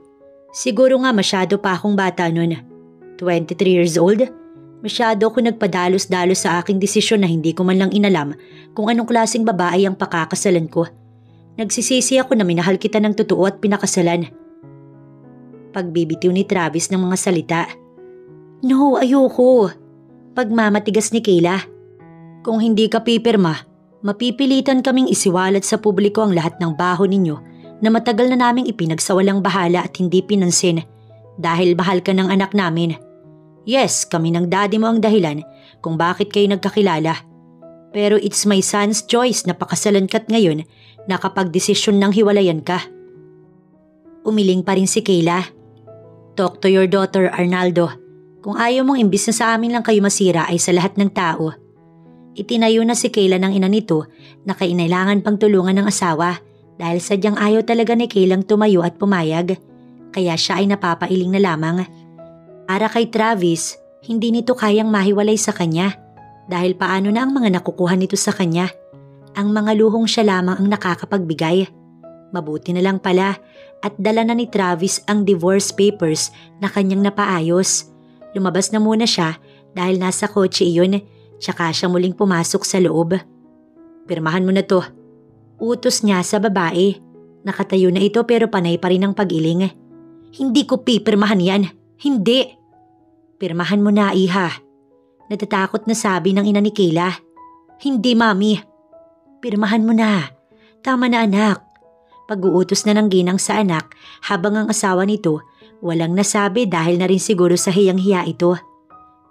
Siguro nga masyado pa akong bata nun. 23 years old? Masyado ako nagpadalos-dalos sa aking desisyon na hindi ko man lang inalam kung anong klaseng babae ang pakakasalan ko. Nagsisisi ako na minahal kita ng totoo at pinakasalan. Pagbibitiw ni Travis ng mga salita. No, ayoko. Pagmamatigas ni Kayla. Kung hindi ka pipirma, mapipilitan kaming isiwalat sa publiko ang lahat ng baho ninyo na matagal na naming ipinagsawalang bahala at hindi pinansin dahil mahal ka ng anak namin. Yes, kami ng daddy mo ang dahilan kung bakit kayo nagkakilala. Pero it's my son's choice na pakasalan ka't ngayon nakapagdesisyon ng hiwalayan ka. Umiling pa rin si Kayla. Talk to your daughter, Arnaldo. Kung ayaw mong imbis na sa amin lang kayo masira ay sa lahat ng tao. Itinayo na si Kayla ng ina nito na kailangan pang tulungan ng asawa dahil sadyang ayaw talaga ni Kaylang tumayo at pumayag. Kaya siya ay napapailing na lamang. Para kay Travis, hindi nito kayang mahiwalay sa kanya dahil paano na ang mga nakukuha nito sa kanya. Ang mga luhong siya lamang ang nakakapagbigay. Mabuti na lang pala at dala na ni Travis ang divorce papers na kanyang napaayos. Lumabas na muna siya dahil nasa kotse iyon, tsaka siya muling pumasok sa loob. Pirmahan mo na to. Utos niya sa babae. Nakatayo na ito pero panay pa rin ang pag-iling. Hindi ko pipirmahan yan. Hindi. Pirmahan mo na, iha. Natatakot na sabi ng ina ni Kayla. Hindi, mami. Pirmahan mo na. Tama na, anak. Pag-uutos na ng ginang sa anak habang ang asawa nito walang nasabi dahil na rin siguro sa hiyang-hiya ito.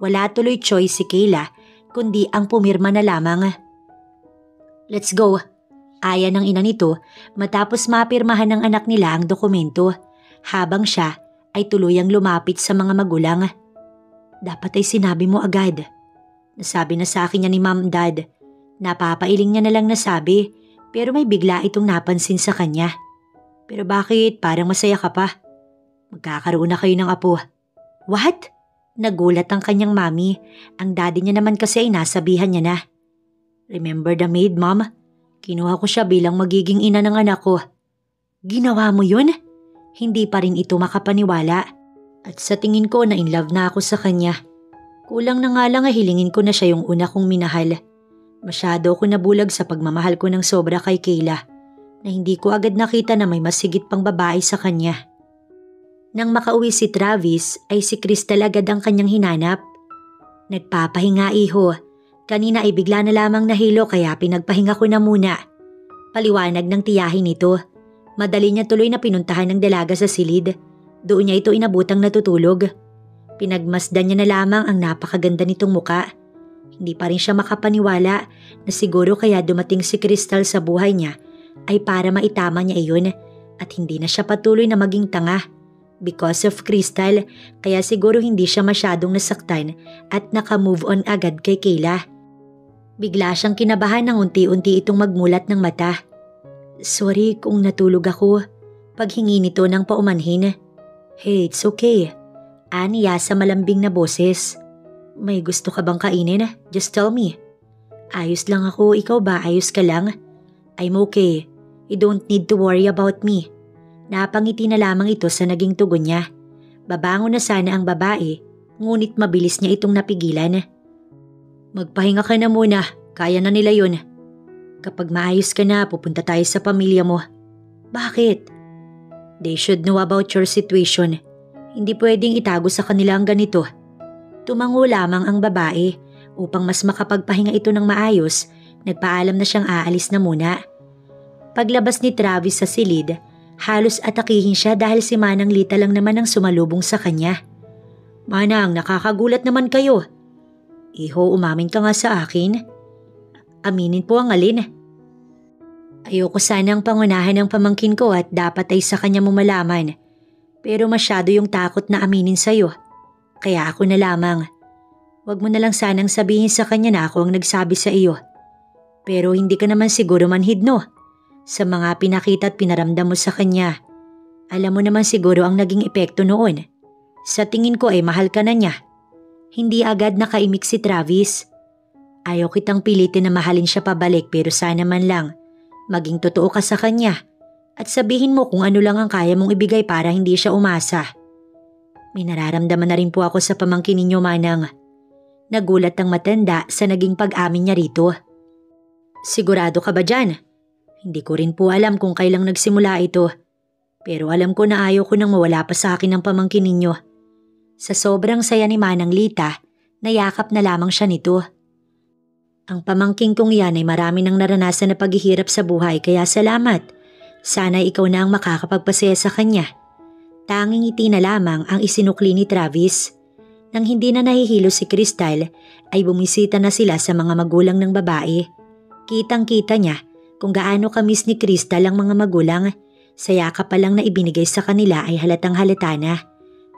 Wala tuloy choice si Kayla kundi ang pumirma na lamang. Let's go. Aya ng ina nito matapos mapirmahan ng anak nila ang dokumento habang siya ay tuluyang lumapit sa mga magulang. Dapat ay sinabi mo agad. Nasabi na sa akin niya ni Mom Dad. Napapailing niya na lang nasabi pero may bigla itong napansin sa kanya. Pero bakit parang masaya ka pa? Magkakaroon na kayo ng apo. What? Nagulat ang kanyang mami. Ang daddy niya naman kasi ay nasabihan niya na. Remember the maid, Mom? Kinuha ko siya bilang magiging ina ng anak ko. Ginawa mo yun? Hindi pa rin ito makapaniwala. At sa tingin ko na in love na ako sa kanya. Kulang na nga lang ay hilingin ko na siya yung una kong minahal. Masyado ako nabulag sa pagmamahal ko ng sobra kay Kayla na hindi ko agad nakita na may masigit pang babae sa kanya. Nang makauwi si Travis ay si Crystal agad ang kanyang hinanap. Nagpapahinga, iho. Kanina ay bigla na lamang nahilo kaya pinagpahinga ko na muna. Paliwanag ng tiyahin nito. Madali niya tuloy na pinuntahan ng dalaga sa silid. Doon niya ito inabutang natutulog. Pinagmasdan niya na lamang ang napakaganda nitong muka. Hindi pa rin siya makapaniwala na siguro kaya dumating si Crystal sa buhay niya ay para maitama niya iyon at hindi na siya patuloy na maging tanga. Because of Crystal, kaya siguro hindi siya masyadong nasaktan at nakamove on agad kay Kayla. Bigla siyang kinabahan nang unti-unti itong magmulat ng mata. Sorry kung natulog ako. Paghingi nito ng paumanhin. Hey, it's okay. Aniya sa malambing na boses. May gusto ka bang kainin? Just tell me. Ayos lang ako, ikaw ba? Ayos ka lang? I'm okay. You don't need to worry about me. Napangiti na lamang ito sa naging tugon niya. Babangon na sana ang babae, ngunit mabilis niya itong napigilan. Magpahinga ka na muna, kaya na nila yun. Kapag maayos ka na, pupunta tayo sa pamilya mo. Bakit? They should know about your situation. Hindi pwedeng itago sa kanila ang ganito. Tumango lamang ang babae upang mas makapagpahinga ito ng maayos. Nagpaalam na siyang aalis na muna. Paglabas ni Travis sa silid, halos atakihin siya dahil si Manang Lita lang naman ang sumalubong sa kanya. Manang, nakakagulat naman kayo. Iho, umamin ka nga sa akin. Aminin po ang alin. Ayoko sanang pangunahan ng pamangkin ko at dapat ay sa kanya mo malaman. Pero masyado yung takot na aminin sa'yo. Kaya ako na lamang. Huwag mo na lang sanang sabihin sa kanya na ako ang nagsabi sa iyo. Pero hindi ka naman siguro manhid, no? Sa mga pinakita at pinaramdam mo sa kanya. Alam mo naman siguro ang naging epekto noon. Sa tingin ko ay mahal ka na niya. Hindi agad nakaimik si Travis. Ayaw kitang pilitin na mahalin siya pabalik pero sana man lang maging totoo ka sa kanya At sabihin mo kung ano lang ang kaya mong ibigay para hindi siya umasa. May nararamdaman na rin po ako sa pamangkin ninyo, Manang. Nagulat ang matanda sa naging pag-amin niya rito. Sigurado ka ba dyan? Hindi ko rin po alam kung kailang nagsimula ito. Pero alam ko na ayaw ko nang mawala pa sa akin ang pamangkin ninyo. Sa sobrang saya ni Manang Lita, nayakap na lamang siya nito. Ang pamangking kong yan ay marami nang naranasan na paghihirap sa buhay kaya salamat. Sana ikaw na ang makakapagpasaya sa kanya. Tanging ngiti na lamang ang isinukli ni Travis. Nang hindi na nahihilo si Crystal, ay bumisita na sila sa mga magulang ng babae. Kitang-kita niya kung gaano kamiss ni Crystal ang mga magulang. Sa yakap pa lang na ibinigay sa kanila ay halatang halata na.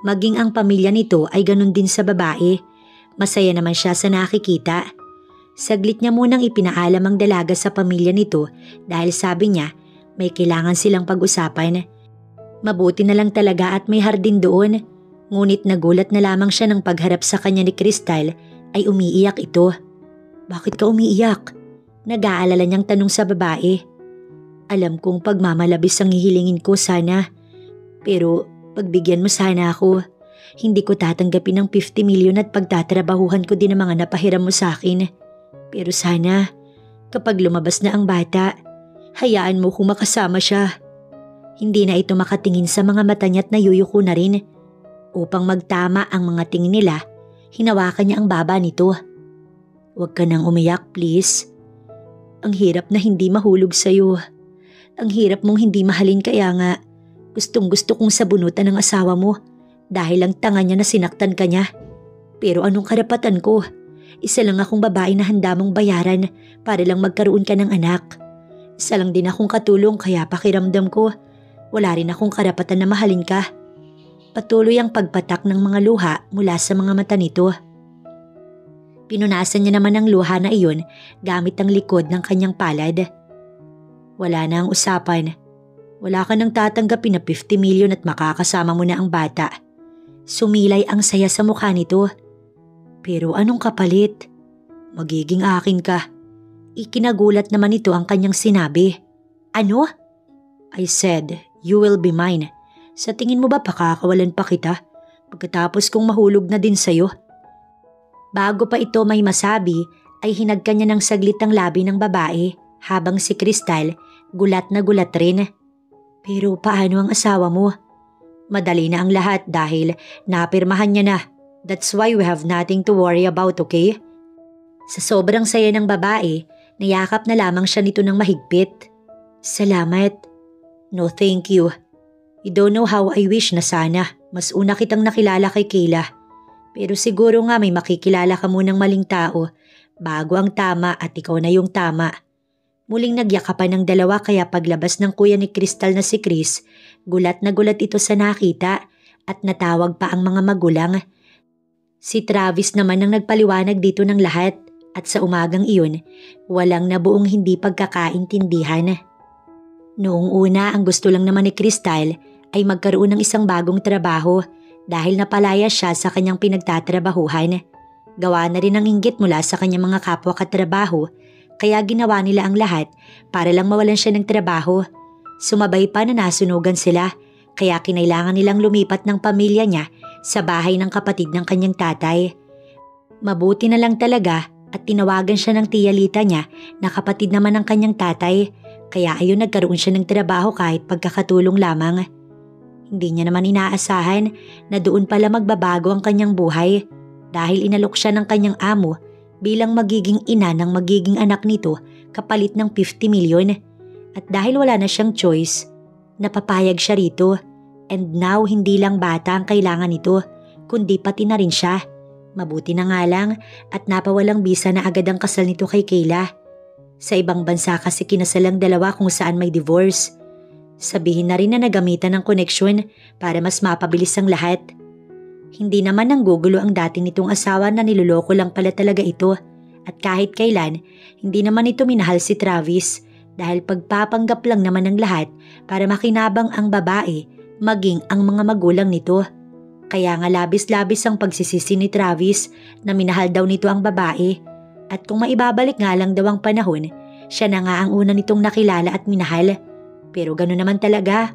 Maging ang pamilya nito ay ganun din sa babae. Masaya naman siya sa nakikita. Saglit niya munang ipinaalam ang dalaga sa pamilya nito dahil sabi niya may kailangan silang pag-usapan. Mabuti na lang talaga at may hardin doon. Ngunit nagulat na lamang siya ng pagharap sa kanya ni Crystal ay umiiyak ito. Bakit ka umiiyak? Nag-aalala niyang tanong sa babae. Alam kong pagmamalabis ang hihilingin ko sana. Pero pagbigyan mo sana ako. Hindi ko tatanggapin ng 50 million at pagtatrabahuhan ko din ang mga napahiram mo sa akin. Pero sana, kapag lumabas na ang bata, hayaan mo kung makasama siya. Hindi na ito makatingin sa mga mata niya at nayuyuko na rin. Upang magtama ang mga tingin nila, hinawakan niya ang baba nito. Huwag ka nang umiyak, please. Ang hirap na hindi mahulog sa'yo. Ang hirap mong hindi mahalin kaya nga gustong-gusto kong sabunutan ng asawa mo dahil lang tanga niya na sinaktan ka niya. Pero anong karapatan ko? Isa lang akong babae na handa mong bayaran para lang magkaroon ka ng anak. Isa lang din akong katulong kaya pakiramdam ko wala rin akong karapatan na mahalin ka. Patuloy ang pagpatak ng mga luha mula sa mga mata nito. Pinunasan niya naman ang luha na iyon gamit ang likod ng kanyang palad. Wala na ang usapan. Wala ka nang tatanggapin na 50 million at makakasama mo na ang bata. Sumilay ang saya sa mukha nito. Pero anong kapalit? Magiging akin ka. Ikinagulat naman ito ang kanyang sinabi. Ano? I said, you will be mine. Sa tingin mo ba pakakawalan pa kita pagkatapos kong mahulog na din sa'yo? Bago pa ito may masabi ay hinagka niya ng saglit ang labi ng babae habang si Crystal gulat na gulat rin. Pero paano ang asawa mo? Madali na ang lahat dahil napirmahan niya na. That's why we have nothing to worry about, okay? Sa sobrang saya ng babae, nayakap na lamang siya nito ng mahigpit. Salamat. No thank you. You don't know how I wish na sana mas una kitang nakilala kay Kayla. Pero siguro nga may makikilala ka munang maling tao bago ang tama at ikaw na yung tama. Muling nagyakapan ng dalawa kaya paglabas ng kuya ni Crystal na si Chris, gulat na gulat ito sa nakita at natawag pa ang mga magulang. Si Travis naman ang nagpaliwanag dito ng lahat at sa umagang iyon, walang nabuong hindi pagkakaintindihan. Noong una ang gusto lang naman ni Crystal ay magkaroon ng isang bagong trabaho dahil napalaya siya sa kanyang pinagtatrabahuhan. Gawa na rin ang inggit mula sa kanyang mga kapwa katrabaho kaya ginawa nila ang lahat para lang mawalan siya ng trabaho. Sumabay pa na nasunugan sila kaya kinailangan nilang lumipat ng pamilya niya sa bahay ng kapatid ng kanyang tatay. Mabuti na lang talaga at tinawagan siya ng tiya Lita niya na kapatid naman ng kanyang tatay kaya ayun nagkaroon siya ng trabaho kahit pagkakatulong lamang. Hindi niya naman inaasahan na doon pala magbabago ang kanyang buhay dahil inalok siya ng kanyang amo bilang magiging ina ng magiging anak nito kapalit ng 50 million. At dahil wala na siyang choice, napapayag siya rito. And now hindi lang bata ang kailangan nito, kundi pati na rin siya. Mabuti na nga lang at napawalang bisa na agad ang kasal nito kay Kayla. Sa ibang bansa kasi kinasal ang dalawa kung saan may divorce. Sabihin na rin na nagamitan ng koneksyon para mas mapabilis ang lahat. Hindi naman nanggugulo ang dati nitong asawa na niloloko lang pala talaga ito. At kahit kailan, hindi naman ito minahal si Travis dahil pagpapanggap lang naman ng lahat para makinabang ang babae maging ang mga magulang nito. Kaya nga labis-labis ang pagsisisi ni Travis na minahal daw nito ang babae. At kung maibabalik nga lang daw ang panahon, siya na nga ang una nitong nakilala at minahal. Pero gano'n naman talaga.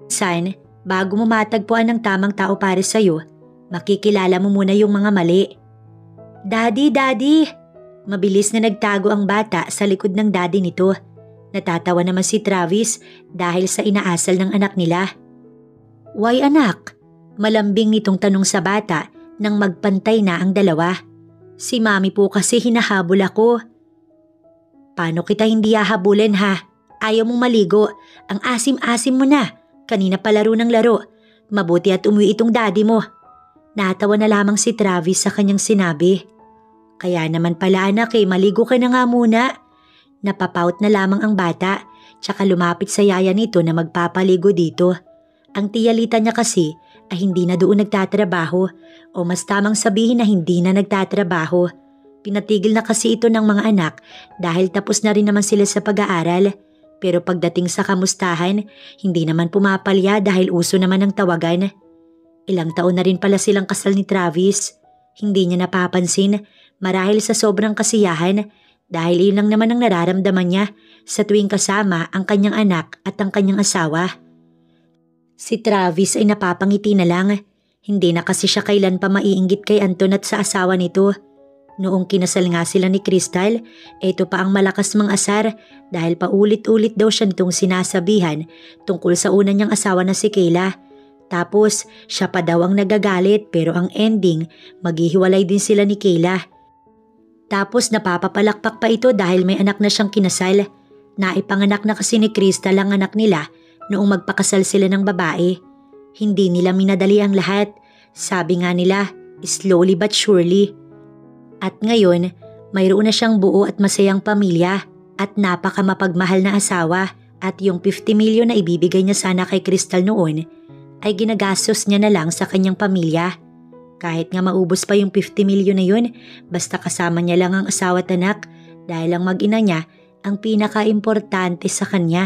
San, bago mo matagpuan ng tamang tao para sa'yo, makikilala mo muna yung mga mali. Daddy, Daddy! Mabilis na nagtago ang bata sa likod ng daddy nito. Natatawa naman si Travis dahil sa inaasal ng anak nila. Why anak? Malambing nitong tanong sa bata nang magpantay na ang dalawa. Si mami po kasi hinahabol ako. Paano kita hindi hahabulin ha? Ayaw mong maligo. Ang asim-asim mo na. Kanina pa laro ng laro. Mabuti at umuwi itong daddy mo. Natawa na lamang si Travis sa kanyang sinabi. Kaya naman pala anak maligo ka na nga muna. Napapout na lamang ang bata, tsaka lumapit sa yaya nito na magpapaligo dito. Ang tiyalita niya kasi ay hindi na doon nagtatrabaho o mas tamang sabihin na hindi na nagtatrabaho. Pinatigil na kasi ito ng mga anak dahil tapos na rin naman sila sa pag-aaral. Pero pagdating sa kamustahan, hindi naman pumapalya dahil uso naman ang tawagan. Ilang taon na rin pala silang kasal ni Travis. Hindi niya napapansin marahil sa sobrang kasiyahan dahil yun lang naman ang nararamdaman niya sa tuwing kasama ang kanyang anak at ang kanyang asawa. Si Travis ay napapangiti na lang. Hindi na kasi siya kailan pa maiinggit kay Anton at sa asawa nito. Noong kinasal nga sila ni Crystal, ito pa ang malakas mang asar dahil paulit-ulit daw siya nitong sinasabihan tungkol sa una niyang asawa na si Kayla. Tapos siya pa daw ang nagagalit pero ang ending, maghihiwalay din sila ni Kayla. Tapos napapapalakpak pa ito dahil may anak na siyang kinasal. Naipanganak na kasi ni Crystal ang anak nila noong magpakasal sila ng babae. Hindi nila minadali ang lahat. Sabi nga nila, slowly but surely. At ngayon, mayroon na siyang buo at masayang pamilya at napakamapagmahal na asawa at yung 50 milyon na ibibigay niya sana kay Crystal noon ay ginagastos niya na lang sa kanyang pamilya. Kahit nga maubos pa yung 50 milyon na yun, basta kasama niya lang ang asawa at anak dahil ang mag-ina niya ang pinaka-importante sa kanya.